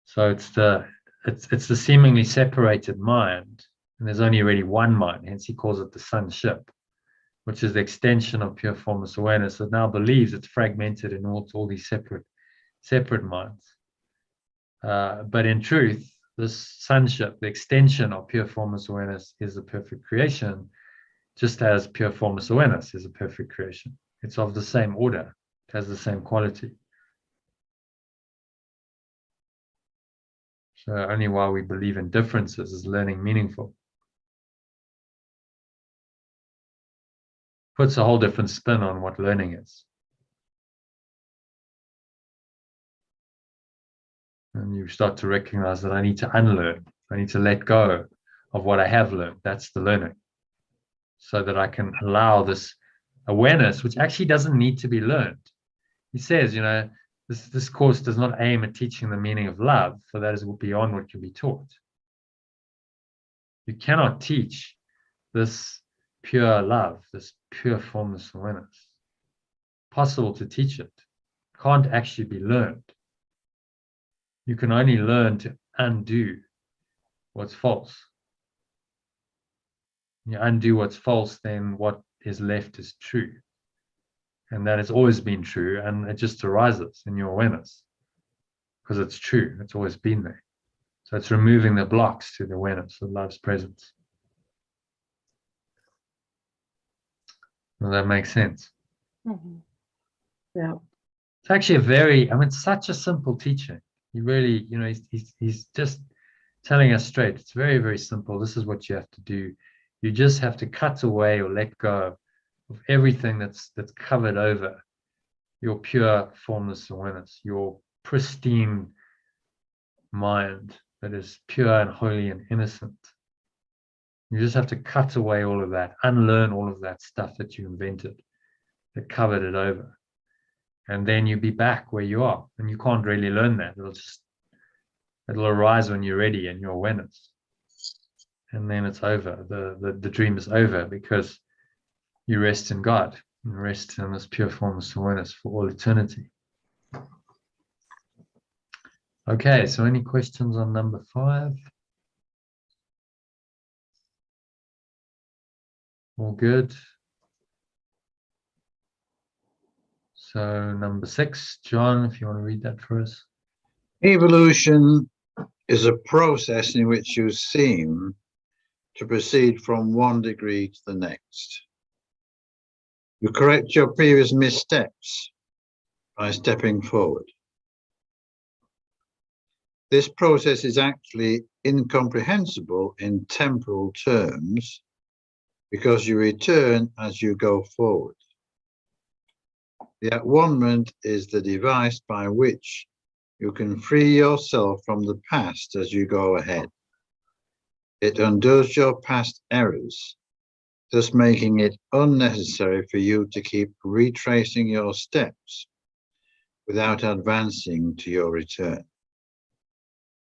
So it's the seemingly separated mind, and there's only really one mind, hence he calls it the sonship, which is the extension of pure formless awareness that now believes it's fragmented in all these separate minds. But in truth, this sonship, the extension of pure formless awareness, is a perfect creation, just as pure formless awareness is a perfect creation. It's of the same order, it has the same quality. So only while we believe in differences is learning meaningful. Puts a whole different spin on what learning is. And you start to recognize that I need to unlearn. I need to let go of what I have learned. That's the learning. So that I can allow this awareness, which actually doesn't need to be learned. He says, this course does not aim at teaching the meaning of love, for that is beyond what can be taught. You cannot teach this pure love, this pure formless awareness. Possible to teach it. Can't actually be learned. You can only learn to undo what's false. You undo what's false, then what is left is true. And that has always been true, and it just arises in your awareness because it's true. It's always been there. So it's removing the blocks to the awareness of love's presence. Well, that makes sense. Yeah. It's actually it's such a simple teaching. He really, he's just telling us straight. It's very, very simple. This is what you have to do. You just have to cut away or let go of everything that's covered over your pure formless awareness, your pristine mind that is pure and holy and innocent. You just have to cut away all of that, unlearn all of that stuff that you invented that covered it over. And then you'll be back where you are. And you can't really learn that. It'll arise when you're ready in your awareness. and then it's over. The dream is over because you rest in God, and rest in this pure formless awareness for all eternity. Okay, so any questions on number 5? All good. So number 6, John, if you want to read that for us. Evolution is a process in which you seem to proceed from one degree to the next. You correct your previous missteps by stepping forward. This process is actually incomprehensible in temporal terms because you return as you go forward. The at-one-ment is the device by which you can free yourself from the past as you go ahead. It undoes your past errors, thus making it unnecessary for you to keep retracing your steps without advancing to your return.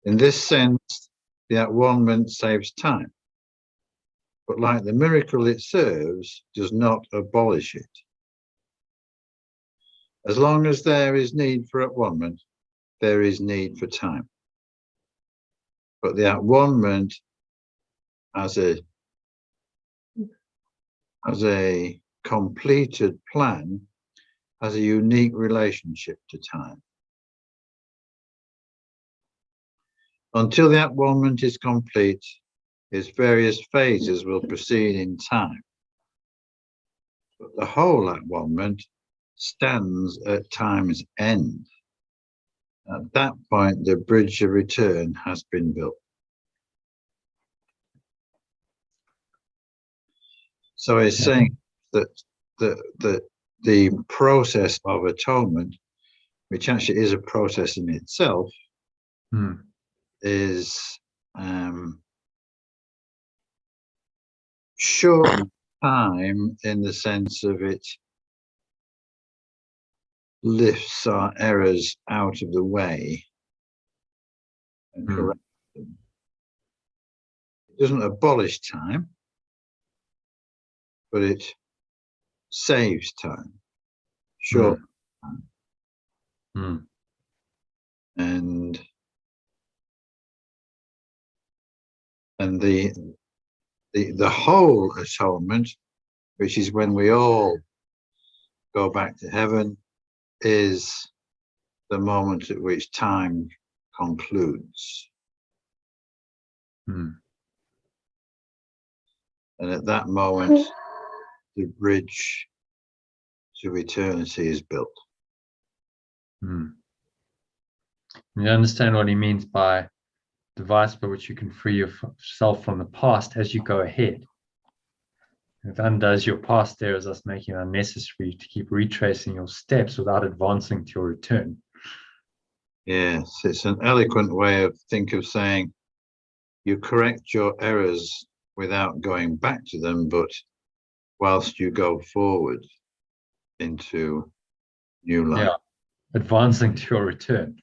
In this sense, the at-one-ment saves time, but like the miracle it serves, does not abolish it. As long as there is need for at-one-ment, there is need for time. But the at-one-ment as a completed plan has a unique relationship to time. Until the at-one-ment is complete, its various phases will proceed in time. But the whole at-one-ment stands at time's end. At that point, the bridge of return has been built. So it's saying that the process of atonement, which actually is a process in itself, is short time in the sense of it lifts our errors out of the way and corrects them. It doesn't abolish time, but it saves time, short time. And the whole atonement, which is when we all go back to heaven, is the moment at which time concludes. And at that moment, the bridge to eternity is built. You understand what he means by device by which you can free yourself from the past as you go ahead. It undoes your past errors, thus making it unnecessary to keep retracing your steps without advancing to your return. Yes, it's an eloquent way of saying you correct your errors without going back to them, but whilst you go forward into new life. Yeah, advancing to your return,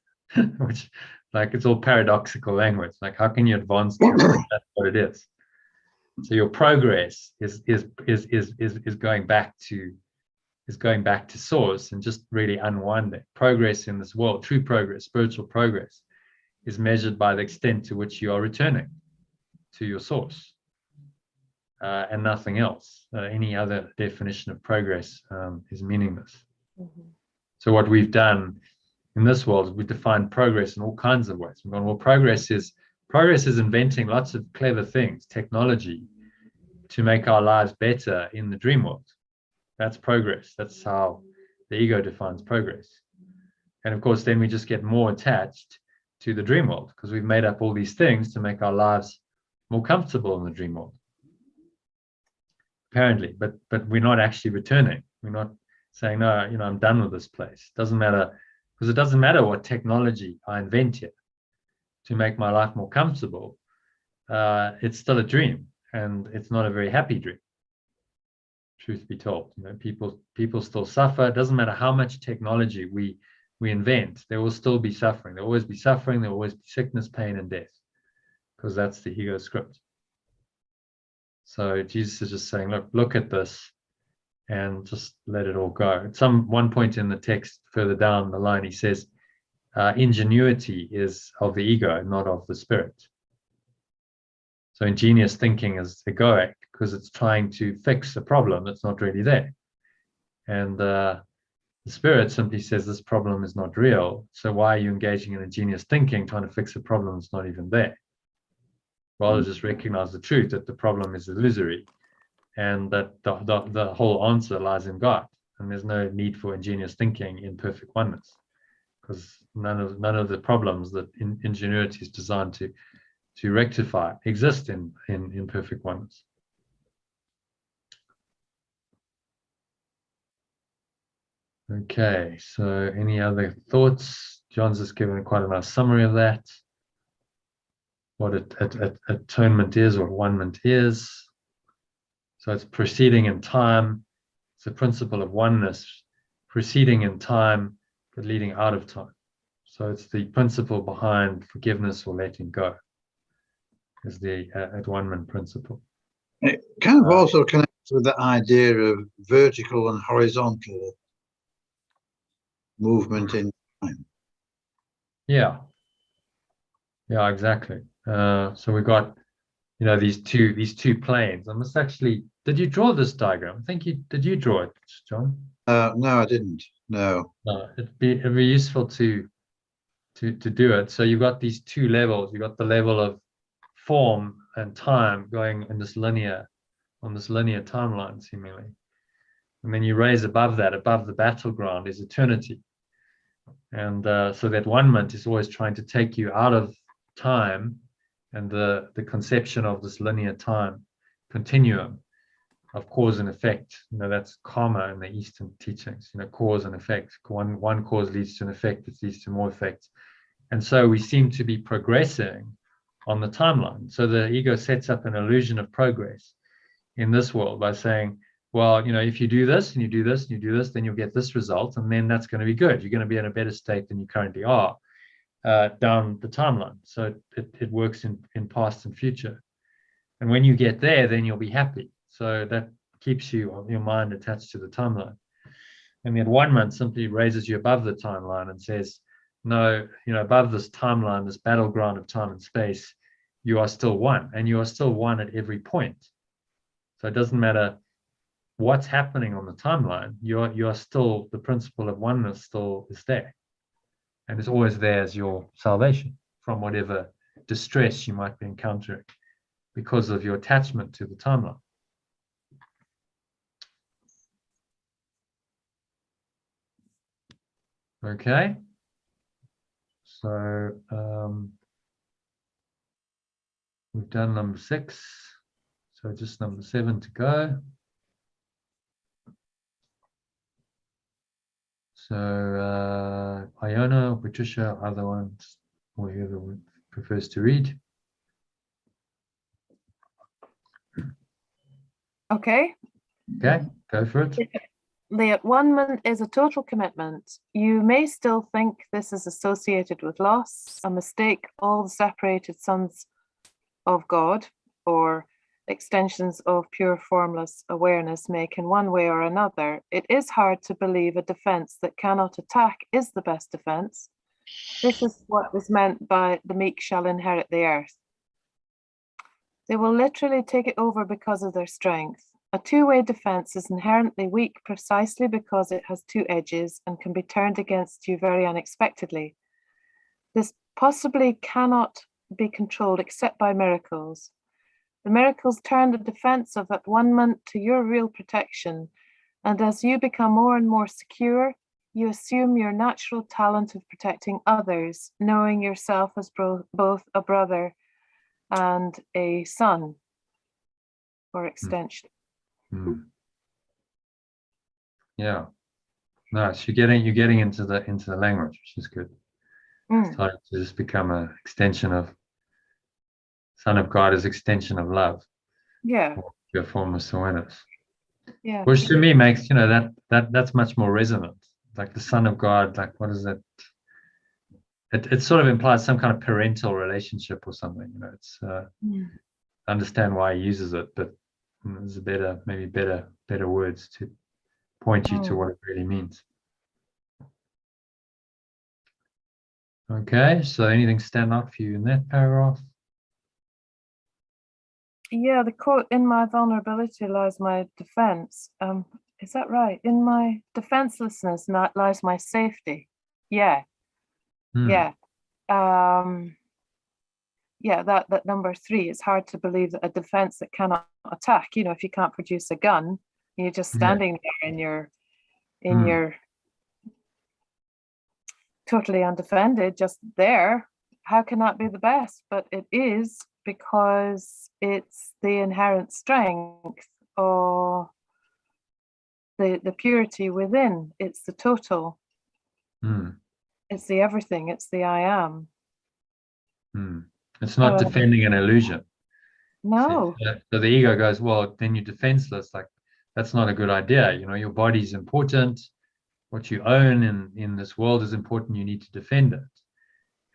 which, like, it's all paradoxical language. Like, how can you advance to your return? That's what it is. So your progress is going back to source and just really unwinding. Progress in this world, true progress, spiritual progress, is measured by the extent to which you are returning to your source, and nothing else. Any other definition of progress is meaningless. So what we've done in this world is we define progress in all kinds of ways. We've gone, well, progress is inventing lots of clever things, technology, to make our lives better in the dream world. That's progress. That's how the ego defines progress. And of course, then we just get more attached to the dream world because we've made up all these things to make our lives more comfortable in the dream world. Apparently, but we're not actually returning. We're not saying, no, I'm done with this place. Doesn't matter, because it doesn't matter what technology I invent here to make my life more comfortable. It's still a dream, and it's not a very happy dream. Truth be told, people still suffer. It doesn't matter how much technology we invent, there will still be suffering. There will always be suffering. There will always be sickness, pain, and death, because that's the ego script. So Jesus is just saying, look at this and just let it all go. At one point in the text further down the line, he says, ingenuity is of the ego, not of the spirit. So ingenious thinking is egoic because it's trying to fix a problem that's not really there. And the spirit simply says this problem is not real. So why are you engaging in ingenious thinking, trying to fix a problem that's not even there? Rather just recognize the truth that the problem is illusory and that the whole answer lies in God. And there's no need for ingenious thinking in perfect oneness, because none of the problems that ingenuity is designed to rectify exist in perfect oneness. Okay, so any other thoughts? John's just given quite a nice summary of that. What atonement is, what one-ment is. So it's proceeding in time. It's the principle of oneness, proceeding in time, but leading out of time. So it's the principle behind forgiveness or letting go, is the at-one-ment principle. It kind of also connects with the idea of vertical and horizontal movement in time. Yeah, exactly. So we got, these two planes. I must actually. Did you draw this diagram? I think did. You draw it, John? No, I didn't. No. It'd be useful to do it. So you've got these two levels. You've got the level of form and time going in this linear timeline, seemingly. And then you raise above the battleground is eternity. And so that one-ment is always trying to take you out of time and the conception of this linear time continuum of cause and effect. That's karma in the Eastern teachings, cause and effect. One cause leads to an effect, it leads to more effects. And so we seem to be progressing on the timeline. So the ego sets up an illusion of progress in this world by saying, well, if you do this and you do this and you do this, then you'll get this result, and then that's going to be good. You're going to be in a better state than you currently are down the timeline. So it works in past and future. And when you get there, then you'll be happy. So that keeps your mind attached to the timeline. And then one-ment simply raises you above the timeline and says, no, above this timeline, this battleground of time and space, you are still one, and you are still one at every point. So it doesn't matter what's happening on the timeline, you are still, the principle of oneness still is there. And it's always there as your salvation from whatever distress you might be encountering because of your attachment to the timeline. Okay. So we've done number 6. So just number 7 to go. So Iona, Patricia, other ones, or whoever prefers to read. Okay. Okay, go for it. The at-one-ment is a total commitment. You may still think this is associated with loss, a mistake all the separated sons of God or extensions of pure formless awareness make in one way or another. It is hard to believe a defense that cannot attack is the best defense. This is what is meant by the meek shall inherit the earth. They will literally take it over because of their strength. A two-way defense is inherently weak precisely because it has two edges and can be turned against you very unexpectedly. This possibly cannot be controlled except by miracles. The miracles turn the defense of at-one-ment to your real protection, and as you become more and more secure, you assume your natural talent of protecting others, knowing yourself as both a brother and a son, or extension. Yeah, nice. You're getting into the language, which is good. It's starting to just become an extension of Son of God is extension of love. Yeah. Your formless awareness. Yeah. Which to me makes that's much more resonant. Like the Son of God, like what is it? It sort of implies some kind of parental relationship or something. It's I understand why he uses it, but And there's maybe better words to point you to what it really means. Okay, so anything stand out for you in that paragraph? Yeah, the quote, "In my vulnerability lies my defense." Is that right? In my defenselessness lies my safety. Yeah. Yeah. Yeah, that number 3, it's hard to believe that a defense that cannot attack, if you can't produce a gun, you're just standing there in your totally undefended, just there. How can that be the best? But it is, because it's the inherent strength or the purity within. It's the total. It's the everything. It's the I am. It's not defending an illusion. No. So the ego goes, well, then you're defenseless. Like, that's not a good idea. Your body's important. What you own in this world is important. You need to defend it.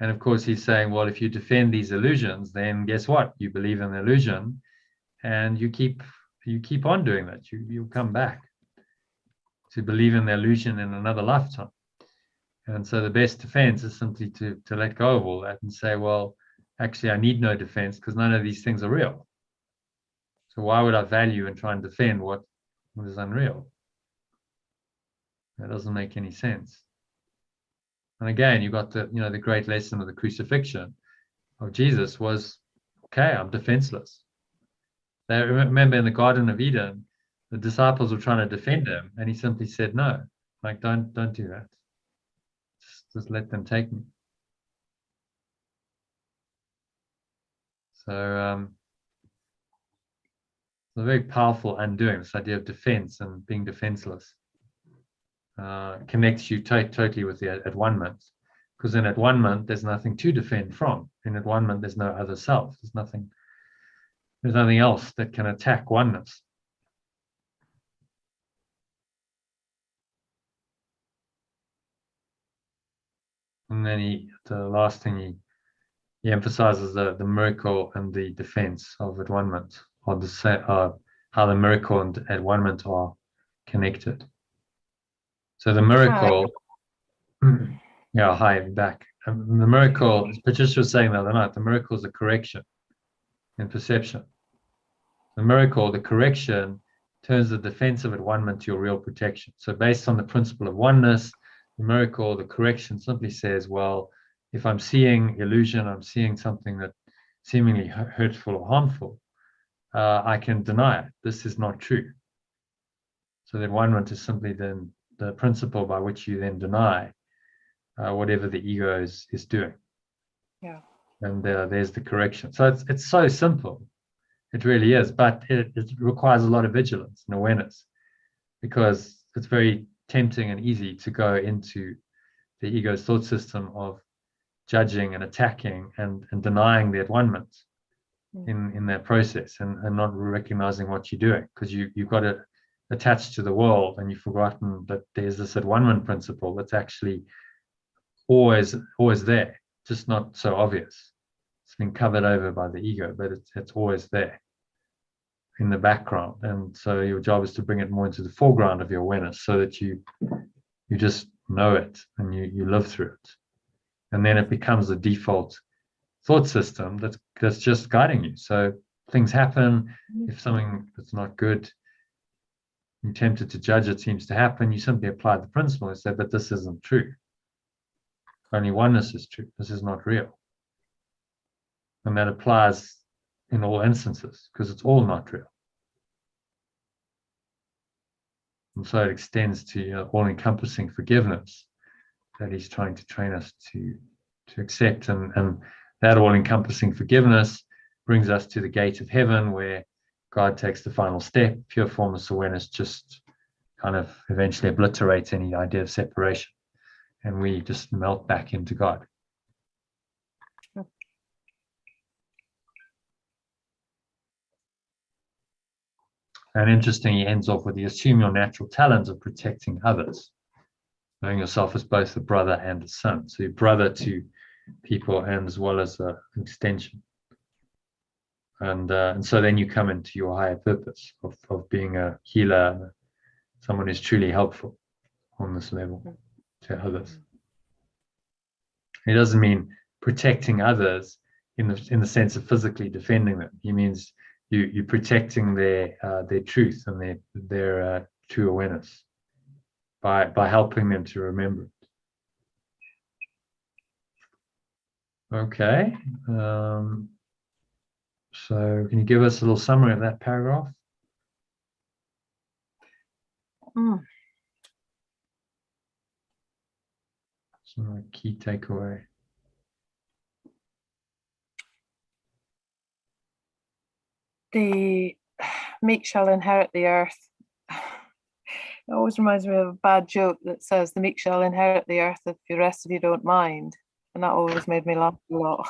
And of course, he's saying, well, if you defend these illusions, then guess what? You believe in the illusion, and you keep on doing that. You'll come back to believe in the illusion in another lifetime. And so the best defense is simply to let go of all that and say, well, actually, I need no defense because none of these things are real. So why would I value and try and defend what is unreal? That doesn't make any sense. And again, you got the great lesson of the crucifixion of Jesus was, okay, I'm defenseless. They remember in the Garden of Eden, the disciples were trying to defend him, and he simply said, no, like, don't do that. Just let them take me. So it's a very powerful undoing, this idea of defense and being defenseless. Connects you totally with the at-one-ment, because in at-one-ment there's nothing to defend from. In at-one-ment there's no other self. There's nothing else that can attack oneness. And then the last thing he emphasizes the miracle and the defense of at-one-ment, or how the miracle and at-one-ment are connected. So the miracle, hi, back. The miracle, Patricia was saying the other night, the miracle is a correction in perception. The miracle, the correction, turns the defense of at-one-ment to your real protection. So based on the principle of oneness, the miracle, the correction simply says, well, if I'm seeing illusion, I'm seeing something that seemingly hurtful or harmful, I can deny it. This is not true. So that at-one-ment is simply then the principle by which you then deny whatever the ego is doing. Yeah. And there's the correction. So it's so simple. It really is, but it requires a lot of vigilance and awareness, because it's very tempting and easy to go into the ego's thought system of judging and attacking and denying the at-one-ment in that process, and not recognizing what you're doing, because you've got it attached to the world, and you've forgotten that there's this at-one-ment principle that's actually always there, just not so obvious. It's been covered over by the ego, but it's always there in the background. And so your job is to bring it more into the foreground of your awareness, so that you just know it and you live through it. And then it becomes the default thought system that's just guiding you. So things happen. If something that's not good, you're tempted to judge, it seems to happen, you simply apply the principle and say, but this isn't true. Only oneness is true. This is not real. And that applies in all instances, because it's all not real. And so it extends to all-encompassing forgiveness that he's trying to train us to accept. And that all-encompassing forgiveness brings us to the gate of heaven, where God takes the final step. Pure formless awareness just kind of eventually obliterates any idea of separation, and we just melt back into God. And interesting, he ends off with, you assume your natural talent of protecting others, knowing yourself as both a brother and a son. So you're brother to people, and as well as an extension. And so then you come into your higher purpose of being a healer, someone who's truly helpful on this level to others. It doesn't mean protecting others in the sense of physically defending them. He means you're protecting their truth and their true awareness by helping them to remember it. Okay. So can you give us a little summary of that paragraph? Some key takeaway. The meek shall inherit the earth. It always reminds me of a bad joke that says the meek shall inherit the earth if the rest of you don't mind. And that always made me laugh a lot.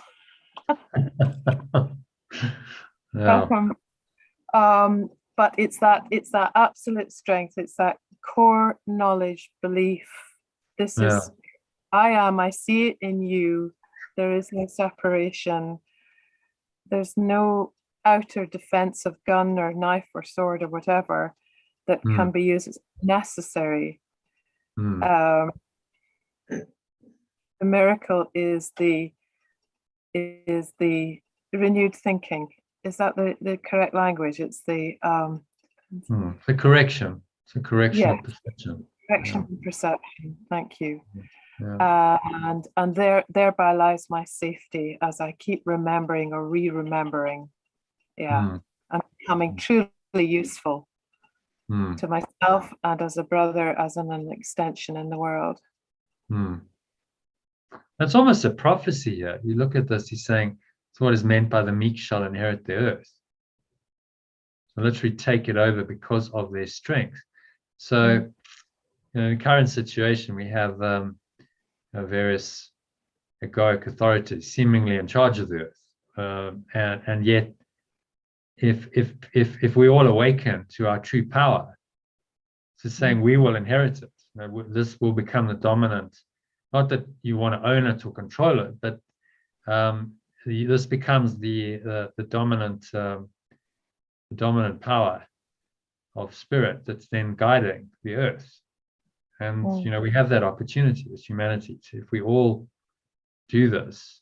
Yeah. But it's that absolute strength. It's that core knowledge, belief. This is, I am, I see it in you. There is no separation. There's no outer defense of gun or knife or sword or whatever that can be used as necessary. The miracle is the renewed thinking. Is that the correct language? It's the correction. It's a correction of perception. Correction and perception. Thank you. Yeah. And thereby lies my safety as I keep remembering or re-remembering. And becoming truly useful to myself and as a brother, as an extension in the world. That's almost a prophecy here. You look at this, he's saying it's what is meant by the meek shall inherit the earth. So literally take it over because of their strength. So in the current situation, we have various egoic authorities seemingly in charge of the earth. And yet, if we all awaken to our true power, it's saying we will inherit it. This will become the dominant, not that you want to own it or control it, but this becomes the dominant power of spirit that's then guiding the earth. And we have that opportunity as humanity to, if we all do this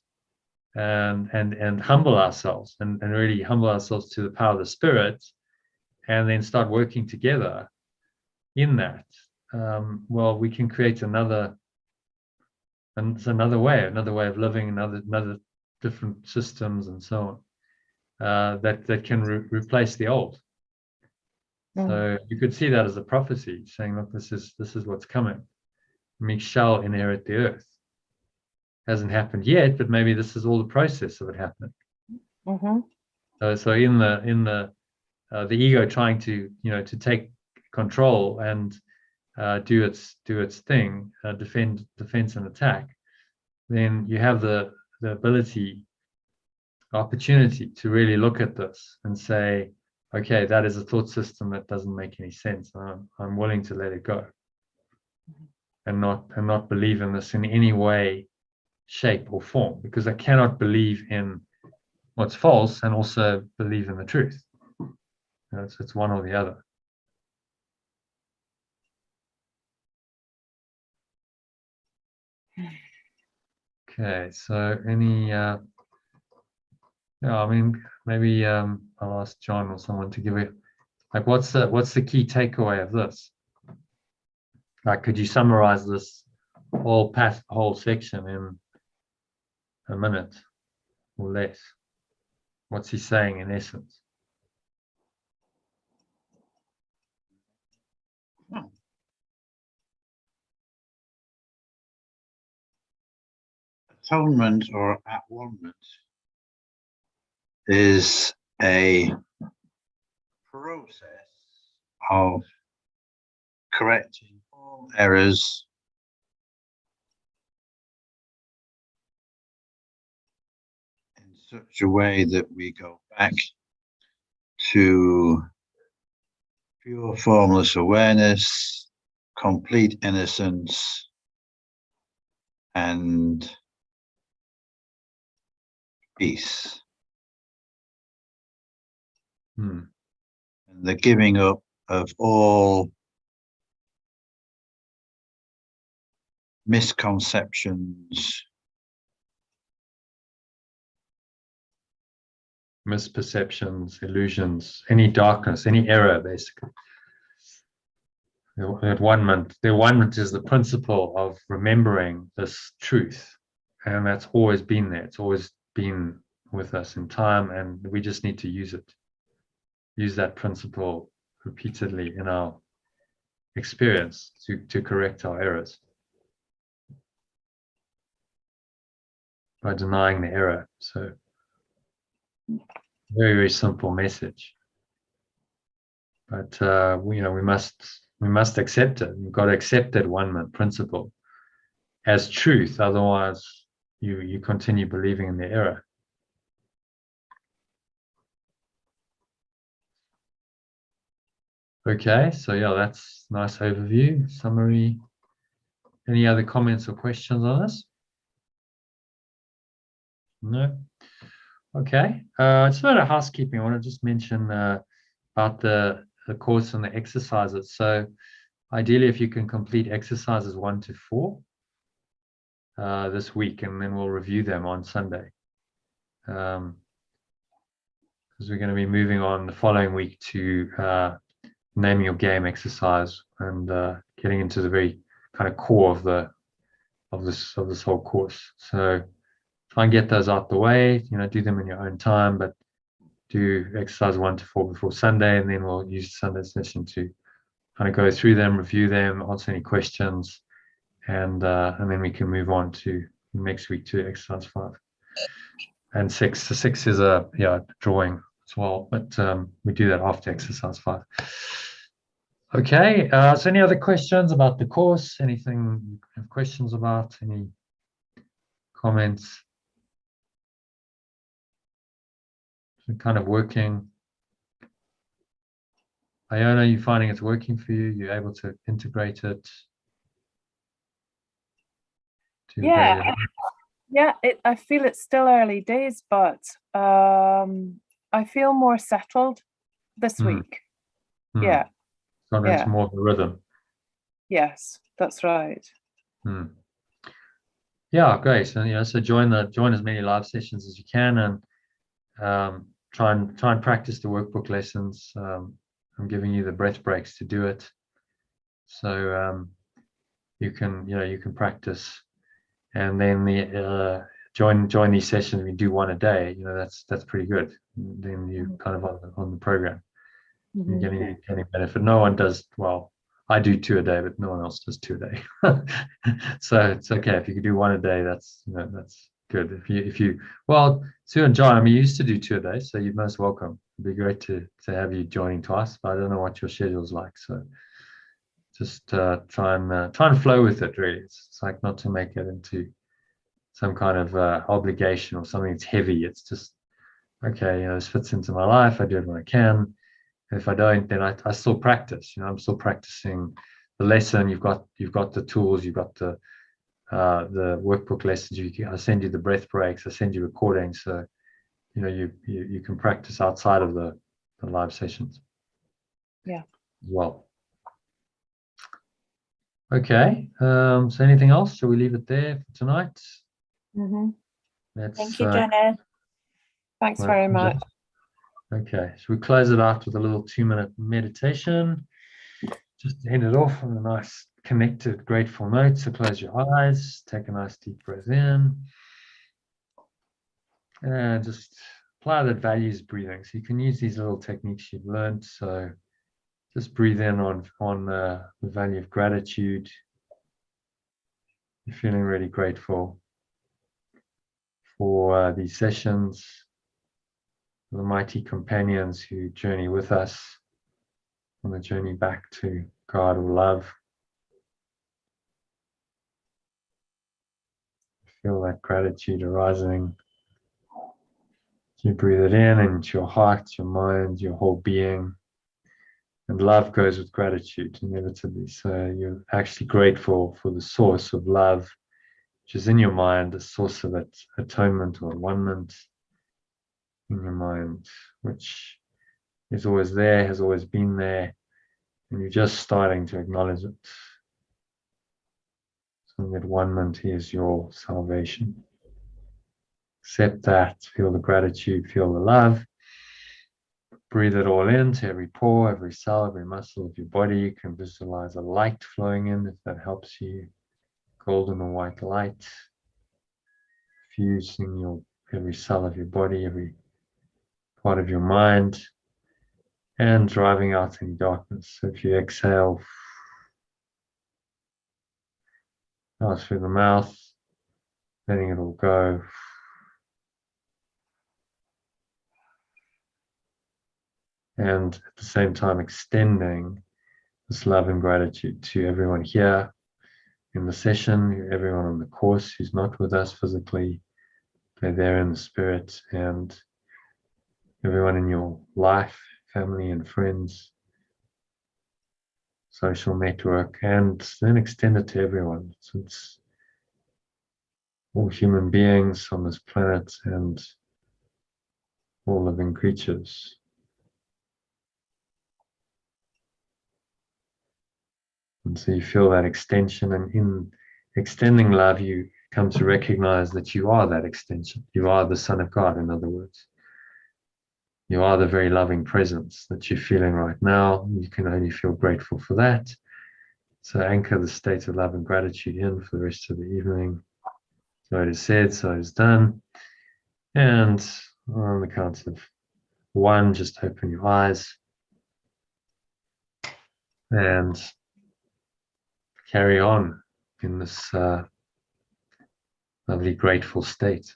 and humble ourselves and really humble ourselves to the power of the spirit, and then start working together in that, well, we can create another way of living, another different systems and so on, that can replace the old. So you could see that as a prophecy, saying, look, this is what's coming. We shall inherit the earth. Hasn't happened yet, but maybe this is all the process of it happening. So in the ego trying to take control and do its thing, defense and attack, then you have the opportunity to really look at this and say, okay, that is a thought system that doesn't make any sense. I'm willing to let it go, and not believe in this in any way, shape, or form, because I cannot believe in what's false and also believe in the truth. It's one or the other. Okay, so any I mean, maybe I'll ask John or someone to give it. Like, what's the key takeaway of this? Like, could you summarize this whole section in a minute or less? What's he saying in essence? Atonement or at-one-ment is a process of correcting all errors in such a way that we go back to pure formless awareness, complete innocence, and peace. and the giving up of all misconceptions, misperceptions, illusions, any darkness, any error, basically. The one-ment is the principle of remembering this truth, and that's always been there. It's always been with us in time, and we just need to use it. Use that principle repeatedly in our experience to correct our errors by denying the error. So, very, very simple message. But we must accept it. You've got to accept that one-ment principle as truth. Otherwise, you continue believing in the error. Okay, so yeah, that's a nice overview, summary. Any other comments or questions on this? No? Okay, just about a housekeeping, I want to just mention about the course and the exercises. So ideally, if you can complete exercises 1 to 4 this week, and then we'll review them on Sunday. Because we're going to be moving on the following week to naming your game exercise and getting into the very kind of core of this whole course. So try and get those out the way, do them in your own time, but do exercise 1 to 4 before Sunday, and then we'll use the Sunday session to kind of go through them, review them, answer any questions, and then we can move on to next week to exercise 5 and 6. So 6 is a drawing as well, but we do that after exercise 5. Okay, so any other questions about the course? Anything you have questions about? Any comments? Kind of working. Iona, you finding it's working for you? You're able to integrate it? Yeah, I feel it's still early days, but I feel more settled this week. Yeah. So it's more of a rhythm. Yes, that's right. Yeah, great. So so join as many live sessions as you can, and try and practice the workbook lessons. I'm giving you the breath breaks to do it, so you can practice, and then the join these sessions. We do one a day. That's pretty good. Then you kind of on the program. You're getting benefit. No one does well. I do 2 a day, but no one else does 2 a day. So it's okay if you can do 1 a day. That's good. If you Sue and John, you used to do 2 a day, so you're most welcome. It'd be great to have you joining twice, but I don't know what your schedule's like. So just try and flow with it. Really, it's like not to make it into some kind of obligation or something that's heavy. It's just okay. This fits into my life. I do it when I can. If I don't, then I still practice. I'm still practicing the lesson. You've got the tools. You've got the workbook lessons. I send you the breath breaks. I send you recordings. So you can practice outside of the live sessions. Yeah. As well. Okay. So anything else? Shall we leave it there for tonight? Thank you, Jenna. Thanks very much. Okay, so we close it out with a little 2-minute meditation, just to end it off on a nice, connected, grateful note. So close your eyes, take a nice deep breath in, and just apply that values breathing. So you can use these little techniques you've learned. So just breathe in on the value of gratitude. You're feeling really grateful for these sessions, the mighty companions who journey with us on the journey back to God or love. Feel that gratitude arising. You breathe it in into your heart, your mind, your whole being. And love goes with gratitude inevitably. So you're actually grateful for the source of love, which is in your mind, the source of it, atonement or one-ment in your mind, which is always there, has always been there, and you're just starting to acknowledge it. So that one-ment is your salvation. Accept that, feel the gratitude, feel the love. Breathe it all into every pore, every cell, every muscle of your body. You can visualize a light flowing in if that helps you. Golden or white light, fusing every cell of your body, every part of your mind, and driving out any darkness. So if you exhale out through the mouth, letting it all go. And at the same time extending this love and gratitude to everyone here in the session, everyone on the course who's not with us physically, they're there in the spirit, and everyone in your life, family and friends, social network, and then extend it to everyone. So it's all human beings on this planet and all living creatures. And so you feel that extension, and in extending love, you come to recognize that you are that extension. You are the Son of God, in other words. You are the very loving presence that you're feeling right now. You can only feel grateful for that. So anchor the state of love and gratitude in for the rest of the evening. So it is said, so it is done. And on the count of 1, just open your eyes and carry on in this lovely, grateful state.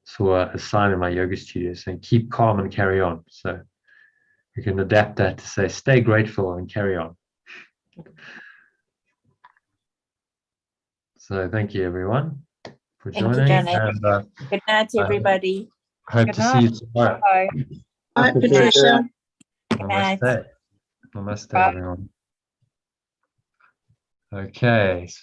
So a sign in my yoga studio saying, keep calm and carry on. So we can adapt that to say, stay grateful and carry on. So thank you, everyone, for Thank you, joining. Janet. And Good night, everybody. hope Good to see you night. tomorrow. Bye. Hi, Patricia. Good night. Namaste. Namaste, Bye. everyone. Okay. So